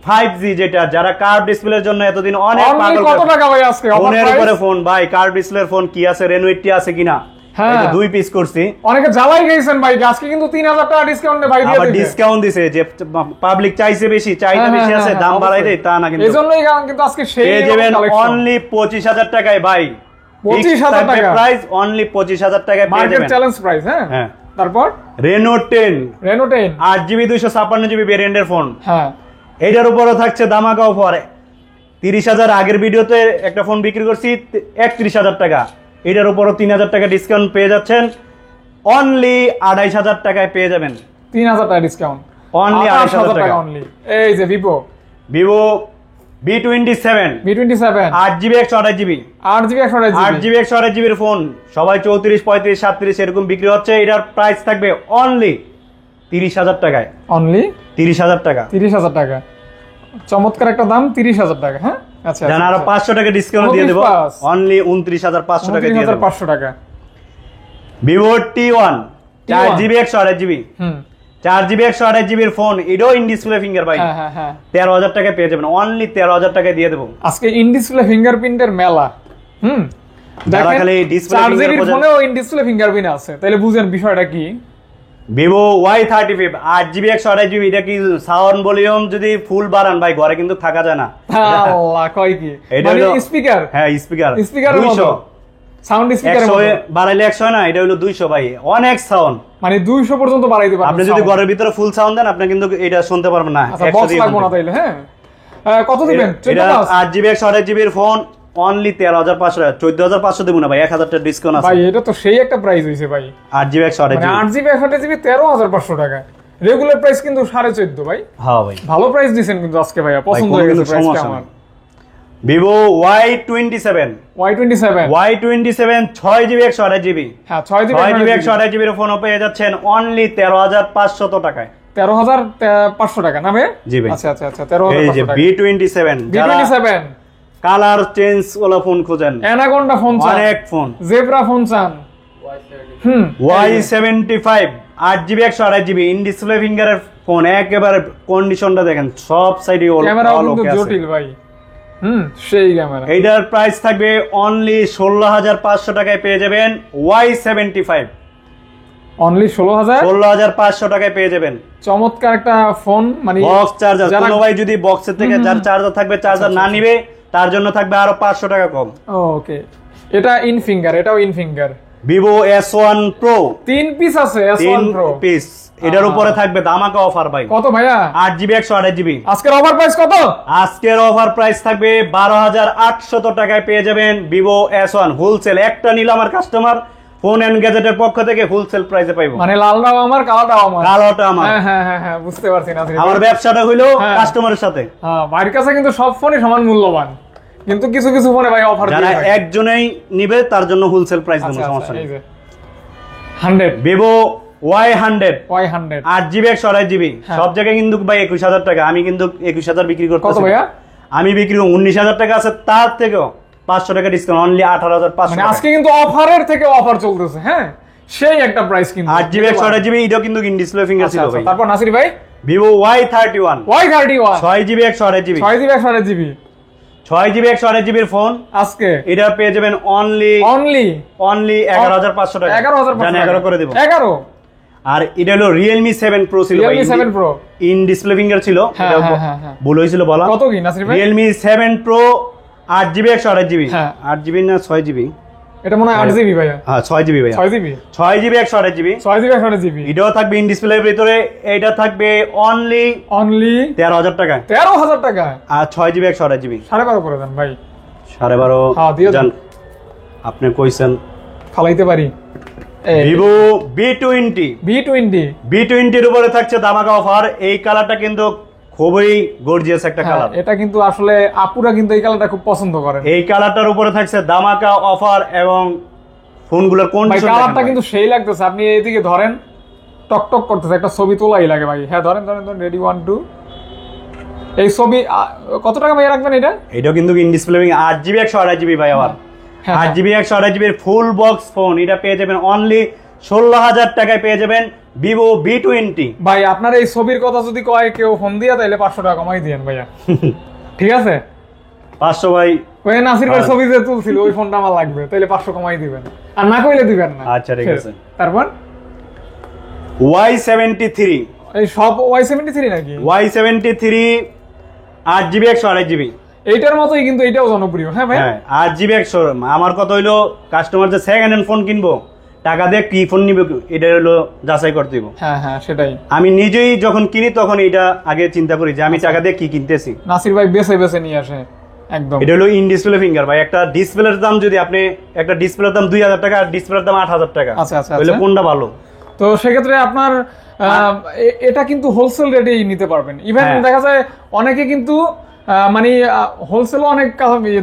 5G, যেটা যারা কার্ভ ডিসপ্লের জন্য এতদিন অনেক পাগল। কত টাকা ভাই আজকে ফোনের উপরে ফোন ভাই, কার্ভ ডিসপ্লের ফোন কি আছে Reno 80 আছে কিনা। হ্যাঁ দুই পিস করছি, অনেকে জ্বালাই গেছেন ভাই আজকে কিন্তু 3,000 টাকা ডিসকাউন্টে ভাই দিয়ে দিয়েছে। ডিসকাউন্ট দিছে যে পাবলিক চাইছে বেশি, চাহিদা বেশি আছে, দাম বাড়াই দেয় তা না, কিন্তু এজন্যই কিন্তু আজকে সেই পেয়ে যাবেন অনলি 25,000 টাকায় ভাই। 25,000 টাকা প্রাইস অনলি 25,000 টাকায় পেয়ে যাবেন, মার্কেট চ্যালেঞ্জ প্রাইস। হ্যাঁ তারপর Reno 10 8GB 256GB ভেরিয়েন্টের ফোন। হ্যাঁ এটার উপরও থাকছে ধামাকা অফার 30,000। আগের ভিডিওতে একটা ফোন বিক্রি করছি 31,000 টাকা, এটার উপরও 3,000 টাকা ডিসকাউন্ট পেয়ে যাচ্ছেন অনলি 28,000 টাকায় পেয়ে যাবেন। 3,000 টাকা ডিসকাউন্ট অনলি 28,000 টাকা অনলি। এই যে Vivo B27 8GB 128GB 8GB 128GB এর ফোন সবাই 34 35 37 এরকম বিক্রি হচ্ছে। এটার প্রাইস থাকবে অনলি 30,000 টাকায়, অনলি 30,000 টাকা 30,000 টাকা। চমৎকার একটা দাম 30,000 টাকা। হ্যাঁ আচ্ছা জানা আরো 500 টাকা ডিসকাউন্ট দিয়ে দেব, অনলি 29,500 টাকা দিয়ে দেব। 29,500 টাকা। Vivo T1 4GB 128GB 4GB 128GB এর ফোন, এটাও ইন ডিসপ্লে ফিঙ্গার ভাই। হ্যাঁ 13,000 টাকা পেয়ে যাবেন, অনলি 13,000 টাকা দিয়ে দেব। আজকে ইন ডিসপ্লে ফিঙ্গারপ্রিন্টের মেলা। যারা খালি ডিসপ্লে চার্জের ফোনেও ইন ডিসপ্লে ফিঙ্গারপ্রিন্ট আছে, তাহলে বুঝেন বিষয়টা কি। ভিভো Y35 8GB 128GB, এটা কি সাউন্ড ভলিউম যদি ফুল বাড়ান ভাই ঘরে কিন্তু থাকা যায় না। আল্লাহ কয় কি, মানে স্পিকার, হ্যাঁ স্পিকার স্পিকারের মতো 200 সাউন্ড স্পিকারের মতো বাড়াইলে 100 না, এটা হলো 200 ভাই, অনেক সাউন্ড, মানে 200 পর্যন্ত বাড়াইতে পারবেন। আপনি যদি ঘরের ভিতরে ফুল সাউন্ড দেন আপনি কিন্তু এটা শুনতে পারবেন না। আচ্ছা বক্স লাগবে না তাইলে। হ্যাঁ কত দিবেন? এটা 8GB 128GB এর ফোন অনলি 13500 টাকা, 14500 দেব না ভাই, 1000 টাকা ডিসকাউন্ট আছে ভাই। এটা তো সেই একটা প্রাইস হইছে ভাই, 8GB 128GB, মানে 8GB 128GB 13500 টাকা। রেগুলার প্রাইস কিন্তু 14.5 ভাই। হ্যাঁ ভাই ভালো প্রাইস দিবেন কিন্তু আজকে ভাইয়া, পছন্দ হয়ে গেছে প্রাইসটা আমার। ভিভো Y27 6GB 128GB, হ্যাঁ 6GB 128GB এর ফোন পেয়ে যাচ্ছেন অনলি 13500 টাকায়। 13500 টাকা না ভাই? জি ভাই। আচ্ছা আচ্ছা আচ্ছা 13500 এই যে টাকা। B27 colour change OLA phone খোঁজেন, অ্যানাকোন্ডা ফোন চান, অনেক ফোন, জেব্রা ফোন চান, Y75 8GB 128GB in display ফিঙ্গারের phone, একেবারে কন্ডিশনটা দেখেন, সব সাইডে ক্যামেরা কিন্তু জটিল ভাই। সেই ক্যামেরা। এইটার প্রাইস থাকবে অনলি 16500 টাকায় পেয়ে যাবেন Y75, অনলি 16500 টাকায় পেয়ে যাবেন। চমৎকার একটা ফোন, মানে বক্স চার্জার, কোনো ভাই যদি বক্সের থেকে যার চার্জার থাকবে চার্জার না নিবে তার জন্য থাকবে আরো 500 টাকা কম। ওকে, এটা ইন ফিঙ্গার, এটাও in finger. Vivo S1 Pro 3 piece আছে, S1 Pro 3 পিস, এটার উপরে থাকবে ধামাকা অফার ভাই। কত ভাইয়া? 8GB 128GB। আজকের অফার প্রাইস কত? আজকের অফার প্রাইস থাকবে 12800 টাকায় পেয়ে যাবেন ভিভো S1 হোলসেল। একটা নিলে আমার কাস্টমার ফোন এন্ড গ্যাজেটের পক্ষ থেকে হোলসেল প্রাইসে পাইবো, মানে লালটাও আমার, কালোটাও আমার। কালোটা আমার। হ্যাঁ হ্যাঁ হ্যাঁ বুঝতে পারছি না। আমার ব্যবসাটা হইলো কাস্টমারের সাথে। হ্যাঁ, ভাইয়ের কাছে কিন্তু সব ফোনই সমান মূল্যবান, কিন্তু কিছু কিছু ফোনে ভাই অফার যারা একজনেই নিবে তার জন্য হোলসেল প্রাইস দেব, সমস্যা নেই। 100 ভিভো Y100 8GB 128GB সব জায়গায় কিন্তু ভাই 21000 টাকা, আমি কিন্তু 21000 বিক্রি করতেছি। কত ভাইয়া? আমি বিক্রি 19000 টাকা আছে, তার থেকেও 500 টাকা ডিসকাউন্ট, অনলি 18500। মানে আজকে কিন্তু অফারের থেকে অফার চলতেছে। হ্যাঁ, সেই একটা প্রাইস কিন্তু 8GB 128GB, এটা কিন্তু ইন ডিসপ্লে ফিঙ্গার ছিল ভাই। তারপর নাসির ভাই Vivo Y31 6GB 128GB 6GB 128GB এর ফোন আজকে এটা পেয়ে যাবেন অনলি 11500 টাকা। 11 করে দেব 11। আর এটা হলো Realme 7 Pro ছিল ভাই, Realme 7 Pro in display finger ছিল, হ্যাঁ ভুল হয়েছিল বলা। কত কি নাসির ভাই? Realme 7 Pro 8GB 128GB, 8GB না 6GB, এটা মনে হয় 8GB ভাইয়া। হ্যাঁ 6GB ভাইয়া, 6GB 128GB এটাও থাকবে ইন ডিসপ্লের ভিতরে। এটা থাকবে অনলি 13000 টাকা। 13000 টাকা আর 6GB 128GB 12.5 করে দেন ভাই। 12.5 হ্যাঁ দিয়ে দেন, আপনি কইছেন ফালাইতে পারি। ভিভো B20 এর উপরে থাকছে ধামাকা অফার। এই কালারটা কিন্তু খুবই গর্জিয়াস একটা কালার, এটা কিন্তু আসলে আপুরা কিন্তু এই কালারটা খুব পছন্দ করে। এই কালারটার উপরে থাকছে ধামাকা অফার এবং ফোনগুলোর কন্ডিশন কালারটা কিন্তু সেই লাগতেছে। আপনি এইদিকে ধরেন, টকটক করতেছে, একটা ছবি তোলাই লাগে ভাই। হ্যাঁ ধরেন ধরেন ধরেন, রেডি 1 2। এই ছবি কত টাকা ভাই রাখবেন? এটাও কিন্তু ইন ডিসপ্লে 8GB 128GB ভাই। আবার 8GB 128GB এর ফুল বক্স ফোন এটা পেয়ে যাবেন অনলি 16000 টাকায় পেয়ে যাবেন ভিভো B20 ভাই। আপনার এই ছবির কথা যদি কয় কেউ ফোন দিয়া, তাইলে 500 টাকা কমাই দিয়েন ভাইয়া। ঠিক আছে 500 ভাই। ওই নাসির ভাই ছবি যে তুলছিল ওই ফোনটা আমার লাগবে, তাইলে 500 কমাই দিবেন, আর না কইলে দিবেন না। আচ্ছা ঠিক আছে। তারপর Y73, এই সব Y73 নাকি? Y73 8GB 128GB এইটার মতোই কিন্তু এটাও জনপ্রিয়। হ্যাঁ ভাই 8GB 100। আমার কথা হইলো কাস্টমার যে সেকেন্ড হ্যান্ড ফোন কিনবো, টাকা দিয়ে কি ফোন নিবে এটা হলো যাচাই করতে দিব। হ্যাঁ হ্যাঁ সেটাই। আমি নিজেই যখন কিনি তখন এটা আগে চিন্তা করি যে আমি টাকা দিয়ে কি কিনতেছি। নাসির ভাই বেছে বেছে নিয়ে আসে একদম। এটা হলো ইন ডিসপ্লে ফিঙ্গার ভাই। একটা ডিসপ্লের দাম যদি আপনি একটা ডিসপ্লের দাম 2000 টাকা আর ডিসপ্লের দাম 8000 টাকা, আচ্ছা আচ্ছা, তাহলে কোনটা ভালো? তো সেক্ষেত্রে আপনার এটা কিন্তু হোলসেল রেটেই নিতে পারবেন। ইভেন দেখা যায় অনেকে কিন্তু মানে হোলসেলও অনেক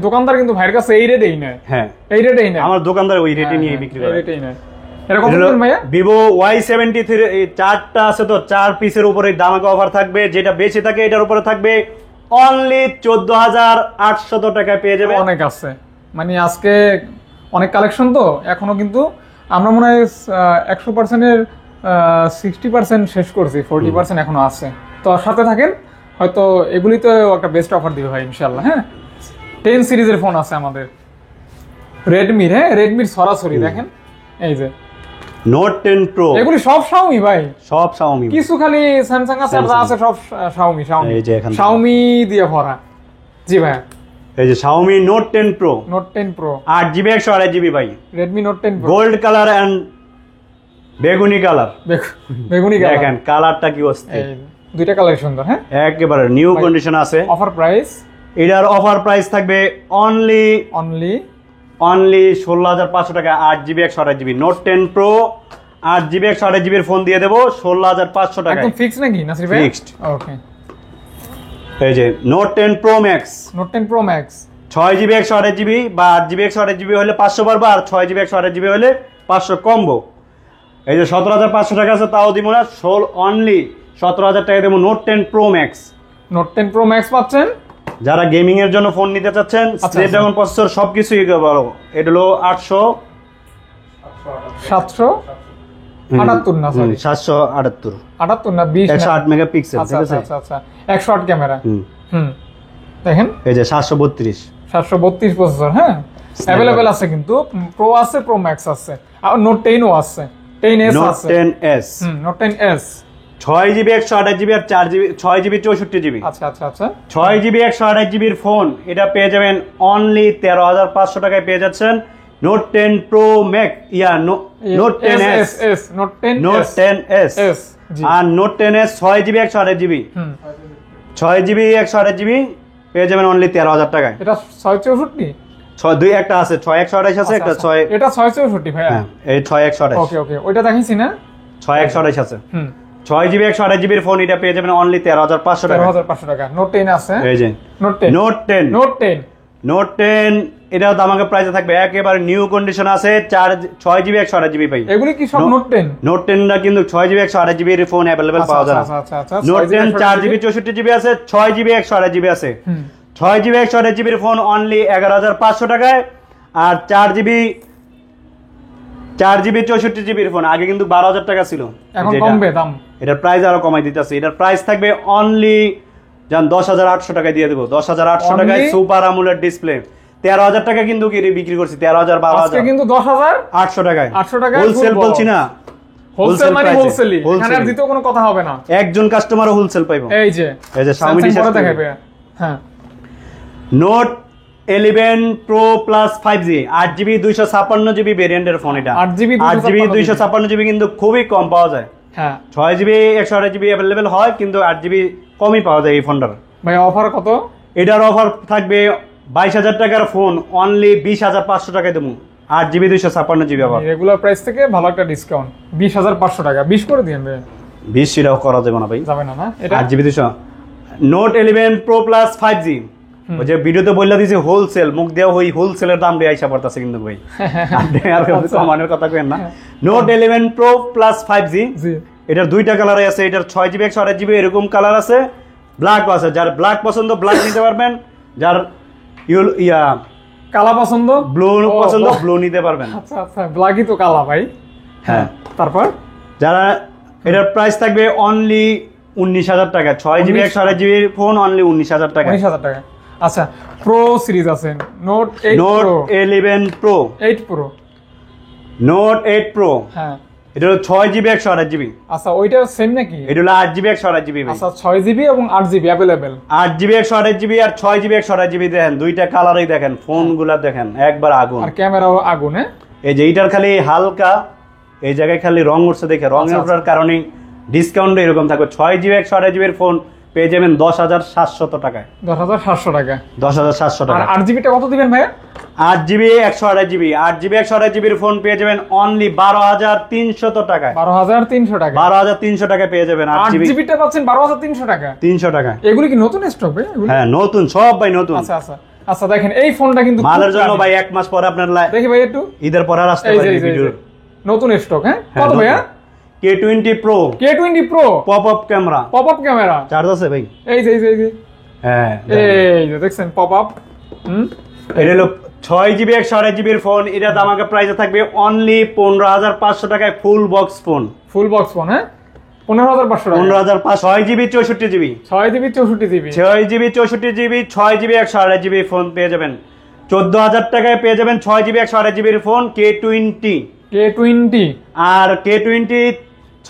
দোকানদার কিন্তু ভাইয়ের কাছে এই রেটেই নেয়। হ্যাঁ এই রেটেই নেয়, আমার দোকানদার ওই রেটে নিয়ে বিক্রি করে। এই রেটেই নেয়। এরকম ভাইয়া ভিভো Y73 এই 4টা আছে তো 4 পিসের উপরে ধামাকা অফার থাকবে। যেটা বেশি থাকে এটার উপরে থাকবে অনলি 14800 টাকায় পেয়ে যাবে। অনেক আছে, মানে আজকে অনেক কালেকশন তো এখনো কিন্তু আমরা মনে হয় 100%-এর 60% শেষ করছি, 40% এখনো আছে। তো সাথে থাকেন, হয়তো এগুলিতে একটা বেস্ট অফার দিবে ভাই ইনশাআল্লাহ। হ্যাঁ 10 সিরিজের ফোন আছে আমাদের। রেডমির, হ্যাঁ রেডমির সরাসরি দেখেন এই যে নোট 10 প্রো, এগুলি সব শাওমি ভাই, সব শাওমি, কিছু খালি স্যামসাং আছে, আর আছে সব শাওমি। এই যে এখানে শাওমি দিয়ে ভরা। জি ভাই, এই যে Xiaomi note 10 pro, note 10 pro 8GB 128GB ভাই, Redmi note 10 pro, gold colour and বেগুনি কালার, বেগুনি কালার, দেখেন কালারটা কি অস্থির, এই দুইটা কালার সুন্দর। হ্যাঁ একেবারে নিউ কন্ডিশন আছে। অফার প্রাইস, এটার অফার প্রাইস থাকবে অনলি 16,500 টাকা, 8GB 128GB note 10 pro 8GB 128GB এর ফোন দিয়ে দেবো 16,500 টাকা। একদম ফিক্স নাকি নাসির ভাই? ফিক্সড। ওকে, এই যে note 10 pro max, note 10 pro max 6GB 128GB বা 8GB 128GB হলে 500 পারবা, আর 6GB 128GB হলে 500 কম্বো। এই যে 17,500 টাকা আছে, তাও দিব না, অনলি 17,000 টাকা দেবো note 10 pro max. Note 10 pro max পাচ্ছেন যারা গেমিং এর জন্য ফোন নিতে চাচ্ছেন, স্ন্যাপড্রাগন প্রসেসর সবকিছুই ভালো। এটা হলো 778 না সরি 778 না 20 108 মেগাপিক্সেল, ঠিক আছে? আচ্ছা 108 ক্যামেরা। দেখেন এই যে 732 প্রসেসর, হ্যাঁ अवेलेबल আছে, কিন্তু প্রো আছে, প্রো ম্যাক্স আছে, আর নোট 10 ও আছে, 10s আছে, note 10s, note 10s 6GB 128GB আর 4GB 6GB 64GB। আচ্ছা 6GB 128GB এর ফোন এটা পেয়ে যাবেন অনলি 13,500 টাকায় পেয়ে যাচ্ছেন। Note 10 pro max note 10s, note 10s আর note 10s 6GB 128GB 6GB 128GB পেয়ে যাবেন অনলি 13,000 টাকায়। এটা 664 দুই একটা আছে, 6128 আছে, একটা 6, এটা 664 ভাই। হ্যাঁ এই 6128। ওকে ওইটা দেখাইছি না, 6128 আছে। 6GB 128GB এর ফোন এটা পেয়ে যাবেন অনলি 13,500 টাকা। 13,500 টাকা। নোট 10 আছে, এই যে নোট 10 এটা দামাকা প্রাইসে থাকবে, একেবারে নিউ কন্ডিশন আছে, 6GB 128GB ভাই। এগুলি কি সব নোট 10? নোট 10 না কিন্তু 6GB 128GB এর ফোন अवेलेबल পাওয়া যায়। আচ্ছা নোট 10 4GB 64GB আছে, 6GB 128GB আছে। 6GB 128GB এর ফোন অনলি 11,500 টাকায়, আর 4GB 64GB এর ফোন আগে কিন্তু 12,000 টাকা ছিল, এখন কমবে দাম, এটার প্রাইস আরো কমাই দিতেছে। এটার প্রাইস থাকবে অনলি 10,800 টাকায় দিয়ে দেবো, 10,800 টাকায় সুপার আমোলেড ডিসপ্লে। 13,000 টাকা কিন্তু বিক্রি করছি, 13,000 12,000, আজকে কিন্তু 10,800 টাকায়, 800 টাকায় হোলসেল বলছি না, হোলসেল মানে হোলসেলই, এখানে আর দ্বিতীয় কোনো কথা হবে না, একজন কাস্টমারও হোলসেল পাইবো। এই যে Xiaomi পরে দেখাবে। হ্যাঁ note 11 pro plus 5G 8GB 256GB ভেরিয়েন্টের ফোন এটা, 8GB 256GB কিন্তু খুবই কম পাওয়া যায়। হ্যাঁ 6GB 128GB अवेलेबल হয়, কিন্তু 8GB কমই পাওয়া যায় এই ফোনটার। ভাই অফার কত? এটার অফার থাকবে 22,000 টাকার ফোন অনলি 20,500 টাকায় দেবো, 8GB 256GB। আবার রেগুলার প্রাইস থেকে ভালো একটা ডিসকাউন্ট, 20,500 টাকা, 20 করে দিন ভাই। 20 সেটাও করা যাবে না ভাই, যাবে না না এটা 8GB 200। Note 11 pro plus 5G, ওই যে ভিডিওতে বললা দিয়েছে হোলসেল, মুখ দেওয়া ওই হোলসেলের দাম দিয়ে আইসা পড়তেছে কিন্তু ভাই, আর কমানোর কথা কেন না। নোট 11 প্রো প্লাস 5G, এটার দুইটা কালার আছে, এটার 6GB 128GB এরকম কালার আছে, ব্ল্যাক আছে, যার ব্ল্যাক পছন্দ ব্ল্যাক নিতে পারবেন, যার কালা পছন্দ ব্লু পছন্দ ব্লু নিতে পারবেন। আচ্ছা ব্ল্যাকই তো কালা ভাই। হ্যাঁ তারপর যারা এটার প্রাইস থাকবে অনলি 19,000 টাকা, 6GB 128GB ফোন অনলি 19,000 টাকা। 19,000 টাকা। আচ্ছা প্রো সিরিজ আছে, note 8 note pro 11 pro 8 pro note 8 pro, হ্যাঁ এটা হলো 6GB 128GB। আচ্ছা ওইটা সেম নাকি? এটা হলো 8GB 128GB। আচ্ছা 6GB এবং 8GB अवेलेबल, 8GB 128GB আর 6GB 128GB দেখেন, দুইটা কালারই দেখেন, ফোনগুলা দেখেন একবার আগুন, আর ক্যামেরাও আগুন। হ্যাঁ এই যে এইটার খালি হালকা এই জায়গায় খালি রং উঠছে, দেখে রঙের ওঠার কারণে ডিসকাউন্ট এরকম থাকবে। 6GB 128GB এর ফোন পেয়ে যাবেন 10,700 টাকায়, 10,700 টাকা, 10,700 টাকা। আর 8GB টা কত দিবেন ভাই? 8GB 128GB 8GB 128GB এর ফোন পেয়ে যাবেন অনলি 12,300 টাকায়, 12,300 টাকা, 12,300 টাকায় পেয়ে যাবেন। 8GB টা পাচ্ছেন 12,300 টাকা, 300 টাকা। এগুলি কি নতুন স্টক ভাই? হ্যাঁ নতুন, সব ভাই নতুন। আচ্ছা দেখেন এই ফোনটা কিন্তু মালের জন্য ভাই 1 মাস পরে আপনার দেখি ভাই একটু ঈদের পরে আসতে পারে ভিডিও, নতুন স্টক। হ্যাঁ কত ভাইয়া? K20 Pro pop up camera, charge আছে ভাই, এই যে হ্যাঁ এই যে দেখছেন পপ আপ। এটা হলো 6GB 128GB এর ফোন, এটা দামাকা প্রাইসে থাকবে অনলি 15,500 টাকায় ফুল বক্স ফোন। হ্যাঁ 15,500 টাকা, 15,500। 6GB 64GB 6GB 64GB 6GB 64GB 6GB 128GB phone পেয়ে যাবেন 14,000 টাকায় পেয়ে যাবেন 6GB 128GB ফোন K20 আর K20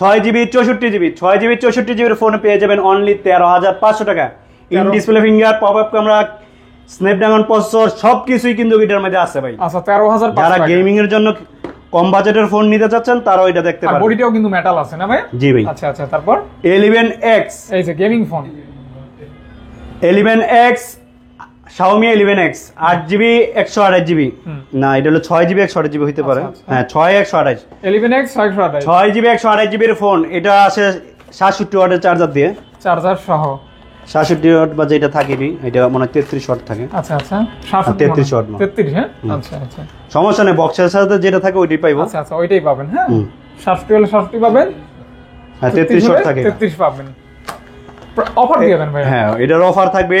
6GB 64GB 6GB ফোনে পেয়ে যাবেন অনলি 13,500 টাকা। In display finger, pop up camera, Snapdragon processor সবকিছুই কিন্তু এটার মধ্যে আছে ভাই। আচ্ছা 13,500 যারা গেমিং এর জন্য কম বাজেটের ফোন নিতে চাচ্ছেন তারা এটা দেখতে পারেন। বডিটাও কিন্তু মেটাল আছে না ভাই? জি ভাই। আচ্ছা আচ্ছা, তারপর 11X, এই যে gaming phone 11X Xiaomi 11X 8GB 128GB না, এটা হলো 6GB 128GB হইতে পারে। হ্যাঁ 6 128 11X 628 6GB 128GB এর ফোন। এটা আসে 67 ওয়াটের চার্জার দিয়ে, চার্জার সহ 67 ওয়াট বা যেটা থাকে এটা মনে হয় 33 ওয়াট থাকে। আচ্ছা আচ্ছা 33 ওয়াট না 33, হ্যাঁ আচ্ছা আচ্ছা সমস্যা নেই, বক্সের সাথে যেটা থাকে ওইটাই পাইবো। আচ্ছা আচ্ছা ওইটাই পাবেন। হ্যাঁ 67 হলে 67 পাবেন, হ্যাঁ 33 ওয়াট থাকে 33 পাবেন। অফার দিয়ে দেন ভাই। হ্যাঁ এটার অফার থাকবে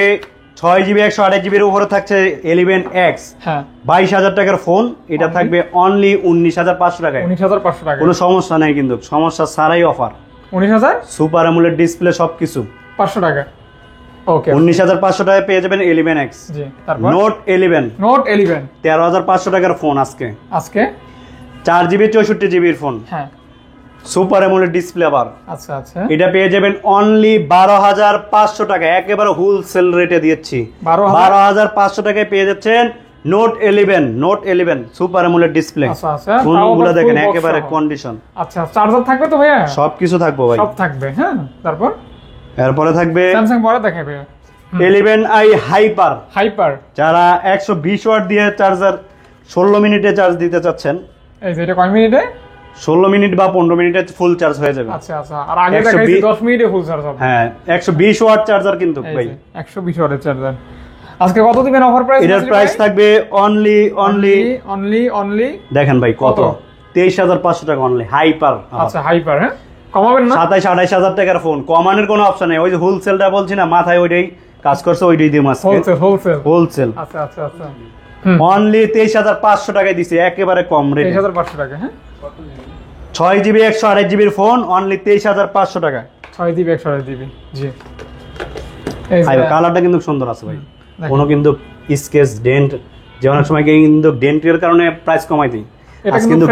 6GB 128GB এর উপরে থাকছে 11X, হ্যাঁ 22,000 টাকার ফোন। এটা থাকবে অনলি 19,500 টাকায়। 19,500 টাকা, কোনো সমস্যা নাই কিন্তু, সমস্যা ছাড়াই অফার। 19,000 সুপার অ্যামোলেড ডিসপ্লে সবকিছু 500 টাকা। ওকে 19,500 টাকায় পেয়ে যাবেন 11X। জি, তারপর নোট 11 13,500 টাকার ফোন আজকে 4GB 64GB এর ফোন। হ্যাঁ সুপার অ্যামোলেড ডিসপ্লে আবার। আচ্ছা আচ্ছা এটা পেয়ে যাবেন অনলি 12,500 টাকা, একেবারে হোলসেল রেটে দিচ্ছি। 12,500 টাকায় পেয়ে যাচ্ছেন নোট 11 সুপার অ্যামোলেড ডিসপ্লে। আচ্ছা আচ্ছা ফোনগুলো দেখেন একেবারে কন্ডিশন। আচ্ছা চার্জার থাকবে তো ভাইয়া? সবকিছু থাকবে ভাই, সব থাকবে। হ্যাঁ তারপর এরপরে থাকবে স্যামসাং পরে দেখাবে 11i হাইপার। যারা 120 ওয়াট দিয়ে চার্জার 16 মিনিটে চার্জ দিতে চাচ্ছেন, এই যে এটা কয় মিনিটে? 16 মিনিট বা 15 মিনিটে ফুল চার্জ হয়ে যাবে। আচ্ছা আচ্ছা, আর আগে দেখাইছি 10 মিনিটে ফুল চার্জ হবে। হ্যাঁ 120 ওয়াট চার্জার কিন্তু ভাই, 120 ওয়াটের চার্জার। আজকে কত দিবেন অফার প্রাইস? এটার প্রাইস থাকবে অনলি দেখেন ভাই কত, 23,500 টাকা অনলি হাইপার। আচ্ছা হাইপার, হ্যাঁ কমাবেন না? 27-28 টাকার ফোন, কমানোর কোনো অপশন নেই। ওই যে হোলসেলটা বলছি না, মাথায় ওইটাই কাজ করছে, ওইটাই দিয়ে মাস হোলসেল। আচ্ছা আচ্ছা আচ্ছা অনলি 23,500 টাকায় দিছে, একেবারে কম রেট। 23,500 টাকা। হ্যাঁ 6GB 128GB এর ফোন অনলি 23,500 টাকা। 6GB 128GB। জি এই কালারটা কিন্তু সুন্দর আছে ভাই, কোনো কিন্তু স্কেচ ডেন্ট, যে অনেক সময় কিন্তু ডেন্টের কারণে প্রাইস কমাই দিই, এটা কিন্তু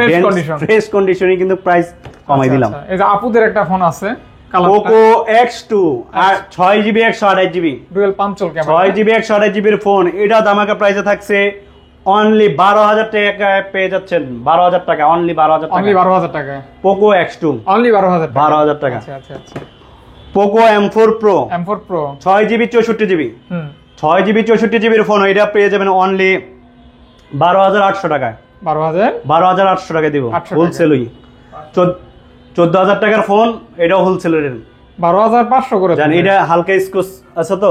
ফ্রেশ কন্ডিশনে কিন্তু প্রাইস কমাই দিলাম। এই যে আপুদের একটা ফোন আছে পোকো X2 আর 6GB 128GB dual পাঞ্চল camera, 6GB 128GB এর ফোন। এটা দামাকা প্রাইসে থাকছে অনলি 12,000 টাকায় পেয়ে যাচ্ছেন। 12,000 টাকা, অনলি 12,000 টাকা, অনলি 12,000 টাকা। পোকো X2 অনলি 12,000 টাকা। আচ্ছা আচ্ছা আচ্ছা। Poco M4 Pro 6GB 64GB 6GB 64GB এর ফোন, এটা পেয়ে যাবেন অনলি 12,800 টাকায়। 12,800 টাকা দিব হোলসেলই। 14,000 টাকার ফোন, এটাও হোলসেলের 12,500 করে জান। এটা হালকা স্কোচ আছে তো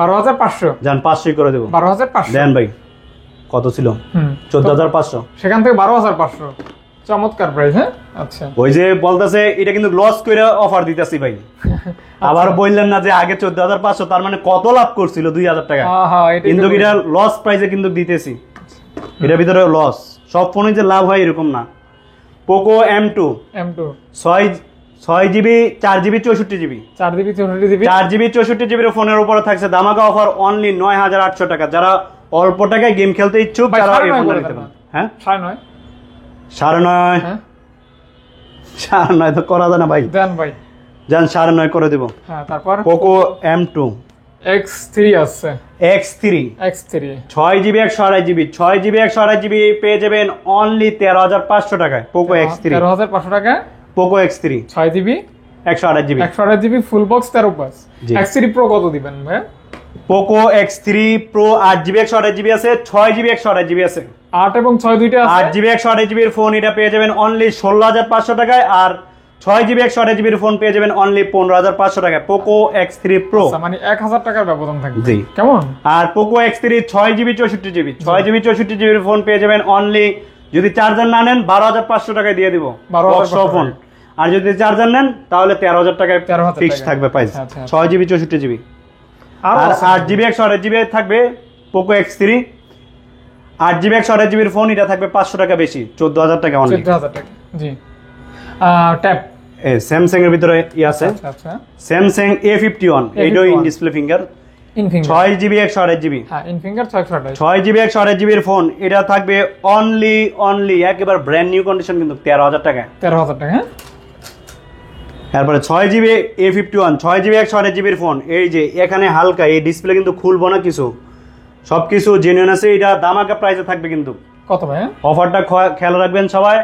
12,500 জান, 500 করে দেব। 12,500 দেন ভাই, কত ছিল? 14,500, সেখান থেকে 12,500। চমৎকার প্রাইস। হ্যাঁ আচ্ছা, ওই যে বলতেছে এটা কিন্তু লস করে অফার দিতেছি ভাই। আবার বললেন না যে আগে 14,500, তার মানে কত লাভ করছিল 2,000 টাকা, কিন্তু এটা লস প্রাইসে কিন্তু দিতেছি। এটার ভিতরে লস, সব ফোনে যে লাভ হয় এরকম না। Poco M2 6GB 4GB 64GB 4GB 64GB এর ফোনের উপরে থাকছে ধামাকা অফার অনলি 9,800 টাকা। যারা অল্প টাকায় গেম খেলতে ইচ্ছুক তারা এই ফোনটা নিতে পারেন। হ্যাঁ 9.5 তো করা যায় না ভাই, দেন ভাই জান 9.5 করে দেব। হ্যাঁ তারপর পোকো M2 X3 আছে, X3 6GB 128GB পেয়ে যাবেন অনলি 13,500 টাকায়। পোকো X3 13,500 টাকা। Poco X3 6GB 128GB full box 13+। X3 Pro কত দিবেন ভাই? Poco X3 Pro 8GB 128GB আছে, 6GB 128GB আছে। 8 এবং 6 দুইটা আছে। 8GB 128GB এর ফোন এটা পেয়ে যাবেন অনলি 16,500 টাকায়, আর 6GB 128GB এর ফোন পেয়ে যাবেন অনলি 15,500 টাকায়। পোকো X3 Pro, মানে 1,000 টাকার ব্যবধান থাকবে। জি কেমন? আর পোকো X3 6GB 64GB এর ফোন পেয়ে যাবেন অনলি, যদি চার্জার না নেন 12,500 টাকায় দিয়ে দিব ফোন, আর যদি চার্জার নেন তাহলে 13,000 টাকায় ফিক্স থাকবে প্রাইস। 6GB 64GB আর 8GB 128GB থাকবে পোকো X3 8GB 128GB এর ফোন, এটা থাকবে 500 টাকা বেশি, 14,000 টাকা অনলি। 14,000 টাকা। জি ট্যাব স্যামসাং এর ভিতরে আছে। আচ্ছা স্যামসাং A51, এটাও in display finger, ইনফিঙ্গার 6GB 128GB। হ্যাঁ ইনফিঙ্গার 628 6GB 128GB এর ফোন, এটা থাকবে অনলি একেবারে ব্র্যান্ড নিউ কন্ডিশন কিন্তু 13,000 টাকায়। 13,000 টাকা। হ্যাঁ তারপরে 6GB A51 6GB 128GB এর ফোন, এই যে এখানে হালকা এই ডিসপ্লে কিন্তু খুলবো না, কিছু সবকিছু জেনুইন আছে। এটা দামাকা প্রাইসে থাকবে কিন্তু। কত ভাই? অফারটা খেয়াল রাখবেন সবাই।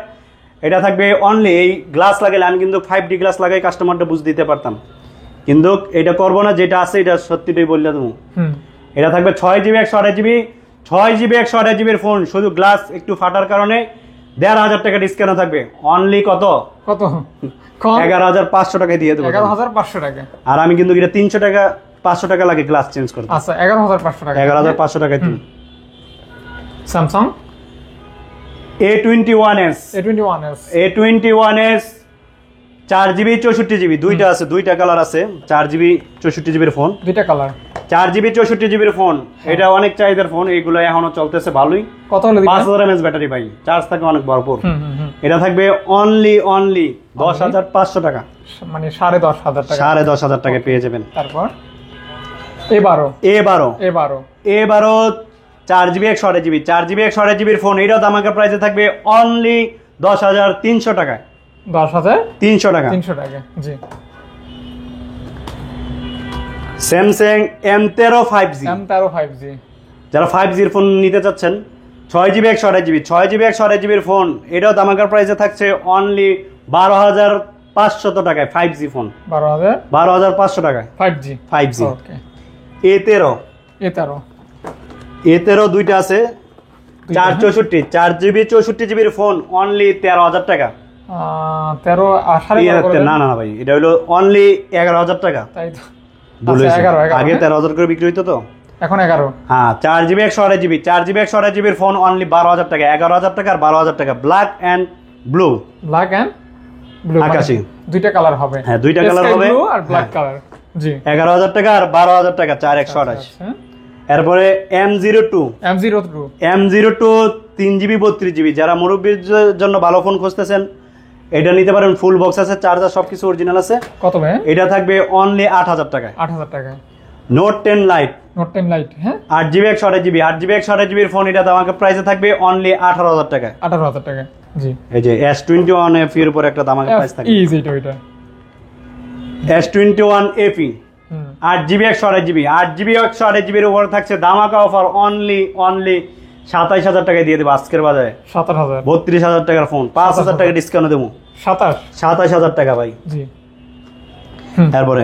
এটা থাকবে অনলি, এই গ্লাস লাগাইলে আমি কিন্তু 5D গ্লাস লাগাই কাস্টমারটা বুঝ দিতে পারতাম, কিন্তু এটা করবো না, যেটা আছে এটা সত্যিটাই বললে তুমি। এটা থাকবে 6GB 128GB 6GB 128GB এর ফোন, শুধু গ্লাস একটু ফাটার কারণে 1,500 টাকা ডিসকাউন্ট থাকবে। অনলি কত 11,500 টাকায় দিয়ে দেবো। 11,500 টাকা। আর আমি কিন্তু এটা 300 টাকা 500 টাকা লাগে গ্লাস চেঞ্জ করতে। আচ্ছা 11,500 টাকা। 11,500 টাকায় তুমি স্যামসাং A21s 4GB 64GB দুইটা আছে, দুইটা কালার আছে। 4GB 64GB এর ফোন, দুইটা কালার 4GB 64GB এর ফোন। এটা অনেক চাহিদার ফোন, এইগুলো এখনো চলতেছে ভালোই। কত হলো? 5000 mAh ব্যাটারি ভাই, চার্জ থাকে অনেক ভরপুর। এটা থাকবে অনলি 10,500 টাকা, মানে 10,500 টাকা। 10,500 টাকায় পেয়ে যাবেন। তারপর A12 4GB 128GB 4GB 128GB এর ফোন, এটাও দামাকা প্রাইসে থাকবে অনলি 10,300 টাকায়। 10,300 টাকা। জি। স্যামসাং M13 5G যারা 5G এর ফোন নিতে চাচ্ছেন, 6GB 128GB এর ফোন, এটাও দামাকার প্রাইসে থাকছে অনলি 12,500 টাকায়। 5G ফোন 12,500 টাকায় 5G। ওকে। A13 দুইটা আছে, 4GB 64GB এর ফোন, অনলি 13,000 টাকা। 13 না ভাই, এটা হলো অনলি 11,000 টাকা। তাই তো, আগে 13,000 করে বিক্রি হইতো তো, এখন 11। হ্যাঁ 4GB 128GB এর ফোন অনলি 12,000 টাকা। 11,000 টাকা আর 12,000 টাকা। ব্ল্যাক এন্ড ব্লু আকাশী দুইটা কালার হবে। হ্যাঁ দুইটা কালার হবে, ব্লু আর ব্ল্যাক কালার। জি। 11,000 টাকা আর 12,000 টাকা, 4,128। এরপরে M02 3GB 32GB, যারা মুরব্বীর জন্য ভালো ফোন খুঁজতেছেন এটা নিতে পারেন। ফুল বক্স আছে, চার্জার সবকিছু অরিজিনাল আছে। কত ভাই? এটা থাকবে অনলি 8,000 টাকায়। 8,000 টাকায়। নোট 10 লাইট হ্যাঁ 8GB 128GB এর ফোন, এটা দামাকা প্রাইসে থাকবে অনলি 18,000 টাকায়। 18,000 টাকা। জি। এই যে S21 FE এর উপর একটা দামাকা প্রাইস থাকবে। ওইটা S21 FE 8GB 128GB এর উপর থাকছে দামাকা অফার অনলি 27,000 টাকায় দিয়ে দেবো আজকের বাজারে। 27,000 32,000 টাকার ফোন, 5,000 টাকা ডিসকাউন্ট দেবো। 27,000 টাকা ভাই। জি। তারপরে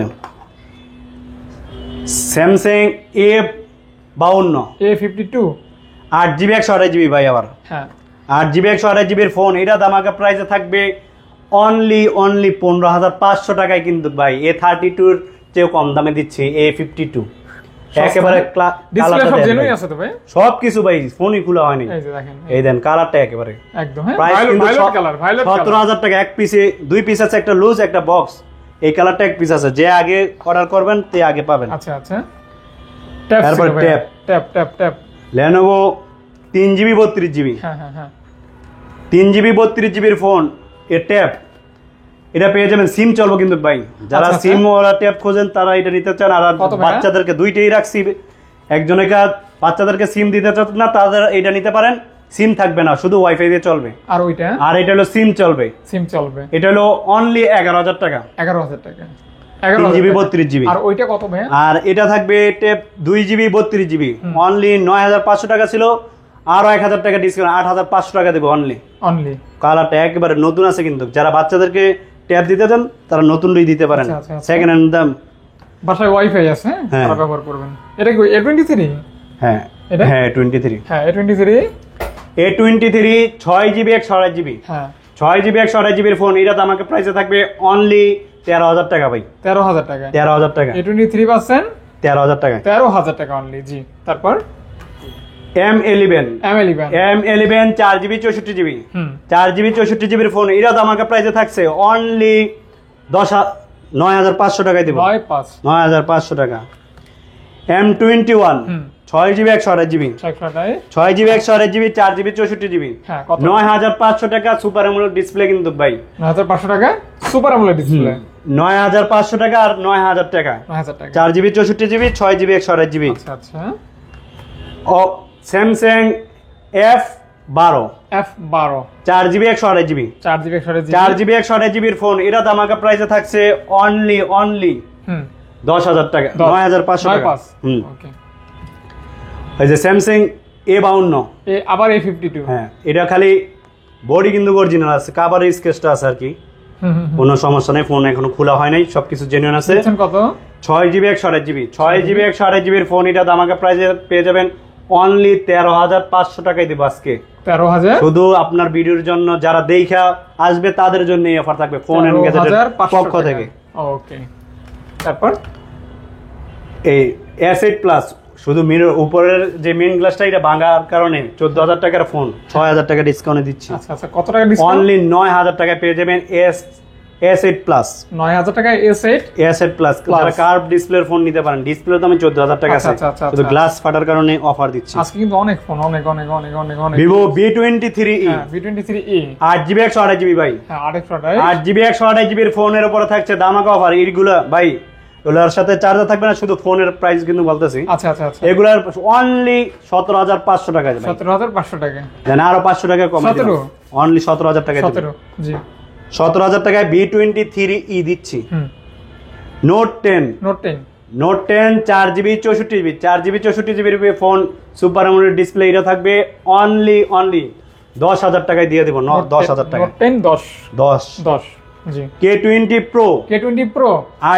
স্যামসাং A52 8GB 128GB ভাই, আবার হ্যাঁ 8GB 128GB এর ফোন, এটা দামাকা প্রাইসে থাকবে অনলি 15,500 টাকায় কিন্তু ভাই। A32 এর চেয়েও কম দামে দিচ্ছে A52, একেবারে সবকিছু ভাই, ফোনই খোলা হয়নি। এই দেন কালারটা একেবারে একদম প্রাইস কিন্তু 17,000 টাকা। এক পিসে 2 পিস আছে, একটা লুজ একটা বক্স। এই কালারটা এক পিস আছে, যে আগে অর্ডার করবেন তে আগে পাবেন। আচ্ছা তারপর tab Lenovo 3GB 32GB 3GB 32GB এর ফোন, এর ট্যাব এটা পেয়ে যাবেন। সিম চলবো কিন্তু ভাই, যারা সিম ওরা ট্যাব খোঁজেন তারা এটা নিতে চান। আর বাচ্চাদেরকে দুইটাই রাখছি, একজনকে বাচ্চাদেরকে সিম দিতে চান না, তাদের এটা নিতে পারেন। সিম থাকবে না, শুধু ওয়াইফাই দিয়ে চলবে। আর এটা হলো সিম চলবে। এটা হলো অনলি 11,000 টাকা। 11,000 টাকা 3GB 32GB। আর ওইটা কত ভাই? আর এটা থাকবে ট্যাব 2GB 32GB, অনলি 9,500 টাকা ছিল, আরো 1,000 টাকা ডিসকাউন্ট, 8,500 টাকা দেবো অনলি। কালারটা একেবারে নতুন আছে কিন্তু, যারা বাচ্চাদেরকে ট্যাব দিতে চান তারা নতুনই দিতে পারেন। সেকেন্ড হ্যান্ড দাম। বাসায় ওয়াইফাই আছে, তারা ব্যবহার করবেন। এটা কি A23? হ্যাঁ এটা A23। হ্যাঁ A23 6GB 128GB 6GB 128GB এর ফোন, এটা আমাকে প্রাইসে থাকবে অনলি 13,000 টাকা ভাই। 13,000 টাকা। 13,000 টাকা। A23 পাচ্ছেন 13,000 টাকা। 13,000 টাকা অনলি। জি। তারপর M11 4GB 64GB 4GB 64GB এর ফোন, এটা আমাকে প্রাইসে থাকছে অনলি 9,500 টাকায় দেব। 9,500 টাকা। M21 6GB 128GB 6GB 128GB 4GB 64GB 9500 টাকা সুপার অ্যামোলেড ডিসপ্লে কিন্তু ভাই 9500 টাকা সুপার অ্যামোলেড ডিসপ্লে 9500 টাকা আর 9000 টাকা 4GB 64GB 6GB 128GB আচ্ছা আচ্ছা ও Samsung F12 4GB 128GB 4GB 128GB এর ফোন এটা দামাকা প্রাইসে থাকছে অনলি 10,000 টাকা 9500 টাকা ওকে এই যে স্যামসাং A52 আবার A52 হ্যাঁ এটা খালি বডি কিন্তু অরিজিনাল আছে কভারের স্কেচটা আছে আর কি কোনো সমস্যা নেই ফোন এখনো খোলা হয় নাই সবকিছু জেনুইন আছে কত 6GB 128GB এর ফোন এটা দামাকা প্রাইসে পেয়ে যাবেন অনলি 13,500 টাকায় দেব আজকে 13,000 শুধু আপনার ভিডিওর জন্য যারা দেখা আসবে তাদের জন্য এই অফার থাকবে ফোন এন্ড গ্যাজেটের পক্ষ থেকে ওকে তারপর এই S8 প্লাস শুধু মিরর উপরের যে মেইন গ্লাসটা এটা ভাঙার কারণে 14,000 টাকার ফোন 6,000 টাকা ডিসকাউন্টে দিচ্ছি আচ্ছা আচ্ছা কত টাকা ডিসকাউন্ট অনলি 9,000 টাকায় পেয়ে যাবেন S8 প্লাস 9,000 টাকায় S8 প্লাস যারা কার্ভ ডিসপ্লের ফোন নিতে পারেন ডিসপ্লে দামে 14,000 টাকা আছে শুধু গ্লাস ফাটার কারণে অফার দিচ্ছি আজকে কিন্তু অনেক ফোন অনেক Vivo V23e হ্যাঁ V23e 8GB 128GB ভাই হ্যাঁ 8GB 128GB এর ফোনের উপরে থাকছে দামাকা অফার এইগুলা ভাই এগুলোর সাথে চার্জার থাকবে না শুধু ফোনের প্রাইস কিন্তু বলতেছি আচ্ছা আচ্ছা আচ্ছা এগুলার অনলি 17,500 টাকা ভাই 17,500 টাকা জানা আরো 500 টাকা কম দিলাম অনলি 17,000 টাকা 17 জি 17,000 টাকায় V23e দিচ্ছি Note 10 4GB 64GB এর ফোন সুপার অ্যামোলেড ডিসপ্লে এটা থাকবে অনলি 10,000 টাকায় দিয়ে দেব 10,000 টাকা Note 10 10 জি K20 Pro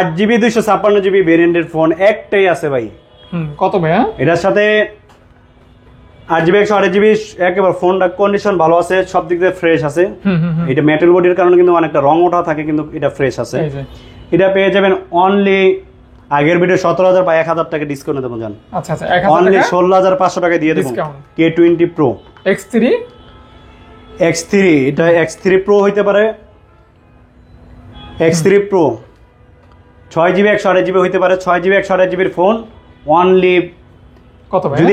8GB 256GB ভেরিয়েন্টের ফোন একটাই আছে ভাই কত ভাই এটার সাথে 8GB 128GB একেবারে ফোনটা কন্ডিশন ভালো আছে সব দিক দিয়ে ফ্রেশ আছে এটা মেটাল বডির কারণে কিন্তু অনেকটা রং ওঠা থাকে কিন্তু এটা ফ্রেশ আছে এটা পেয়ে যাবেন অনলি আগের ভিডিও 17,000 বা 1,000 টাকা ডিসকাউন্ট দেবো জান আচ্ছা আচ্ছা 1,000 অনলি 16,500 টাকা দিয়ে দেব K20 Pro X3 এটা X3 Pro হইতে পারে X3 Pro 6GB 128GB হইতে পারে 6GB 128GB এর ফোন অনলি কত ভাই যদি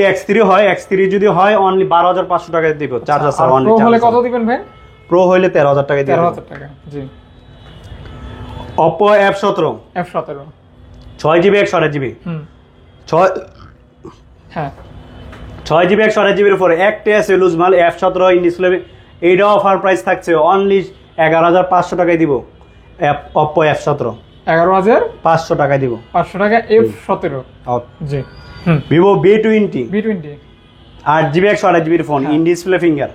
X3 যদি হয় অনলি 12,500 টাকা দিব চার্জার স্যার অনলি প্রো হলে কত দিবেন ভাই প্রো হইলে 13,000 টাকা দিব 13,000 টাকা জি Oppo F17 6GB 128GB 6GB 128GB এর উপরে একটা আছে লুজ মাল F17 ইন ডিসপ্লে এইটা অফার প্রাইস থাকছে অনলি 11,500 টাকায় দিব Oppo F17 11,500 টাকায় দিব 500 টাকা F17 জি Vivo V20 8GB 128GB এর ফোন ইন ডিসপ্লে ফিঙ্গার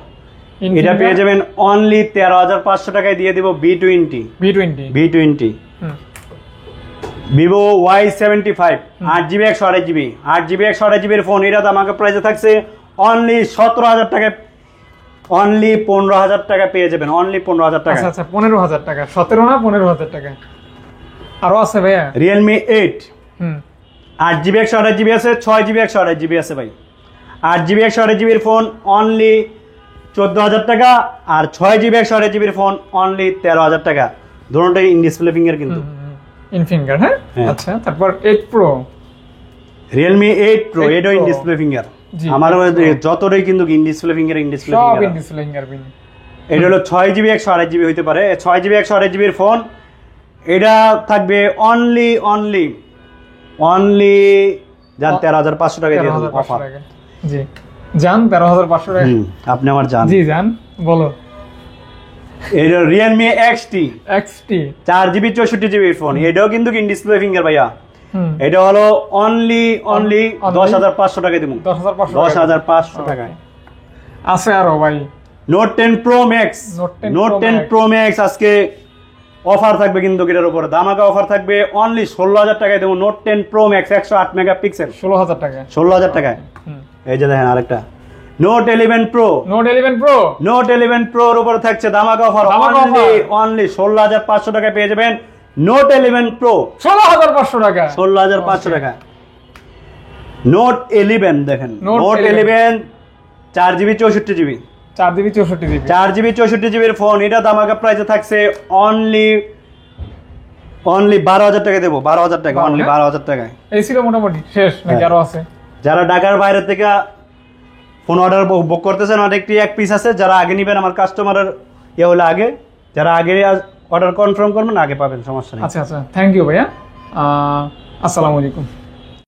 এটা পেয়ে যাবেন অনলি 13,500 টাকায় দিয়ে দিব V20 Vivo Y75 8GB 128GB এর ফোন এটা আমাকে প্রাইসে থাকছে অনলি 17,000 টাকায় অনলি 15,000 টাকা পেয়ে যাবেন অনলি 15,000 টাকা আচ্ছা 15,000 টাকা 17 না 15,000 টাকা আরো আছে ভাইয়া Realme 8 8GB 128GB আছে 6GB 128GB আছে ভাই 8GB 128GB এর ফোন অনলি 14,000 টাকা আর 6GB 128GB এর ফোন অনলি 13,000 টাকা দুটোটাই ইন ডিসপ্লে ফিঙ্গার কিন্তু ইন ফিঙ্গার হ্যাঁ আচ্ছা তারপর 8 Pro Realme 8 Pro এটাও ইন ডিসপ্লে ফিঙ্গার আমার যতটাই কিন্তু ইন ডিসপ্লে ফিঙ্গার সব ইন ডিসপ্লে ফিঙ্গার এটা হলো 6GB 128GB হইতে পারে 6GB 128GB এর ফোন এটা থাকবে অনলি জান 13,500 টাকা দিয়ে দেব অফার জি জান 13,500 টাকা আপনি আমার জান জি জান বলো এটা Realme XT 4GB 64GB এর ফোন এটাও কিন্তু ইন ডিসপ্লে ফিঙ্গার ভাইয়া এটা হলো অনলি 10,500 টাকা দেব 10,500 টাকা আছে আরো ভাই Note 10 Pro Max আজকে অফার থাকবে কিন্তু এটার উপরে দামাকা অফার থাকবে অনলি 16,000 টাকায় দেব Note 10 Pro Max 108 মেগাপিক্সেল 16,000 টাকায় এই যে দেখেন আরেকটা Note 11 Pro এর উপরে থাকছে দামাকা অফার অনলি 16,500 টাকায় পেয়ে যাবেন Note 11 Pro 16,500 টাকা Note 11 দেখেন Note 11 4GB 64GB এর ফোন এটা দামাকা প্রাইসে থাকছে অনলি অনলি 12,000 টাকা দেবো, 12,000 টাকা, অনলি 12,000 টাকায়। এই ছিল মোটামুটি শেষ নাকি আরো আছে? যারা ঢাকার বাইরে থেকে ফোন অর্ডার বুক করতেছেন, অনেকটি এক পিস আছে। যারা আগে নেবেন, আমার কাস্টমারের ইয়ে হলে আগে, যারা আগে অর্ডার কনফার্ম করবেন আগে পাবেন, সমস্যা নেই। আচ্ছা আচ্ছা, থ্যাংক ইউ ভাইয়া। আসসালামু আলাইকুম।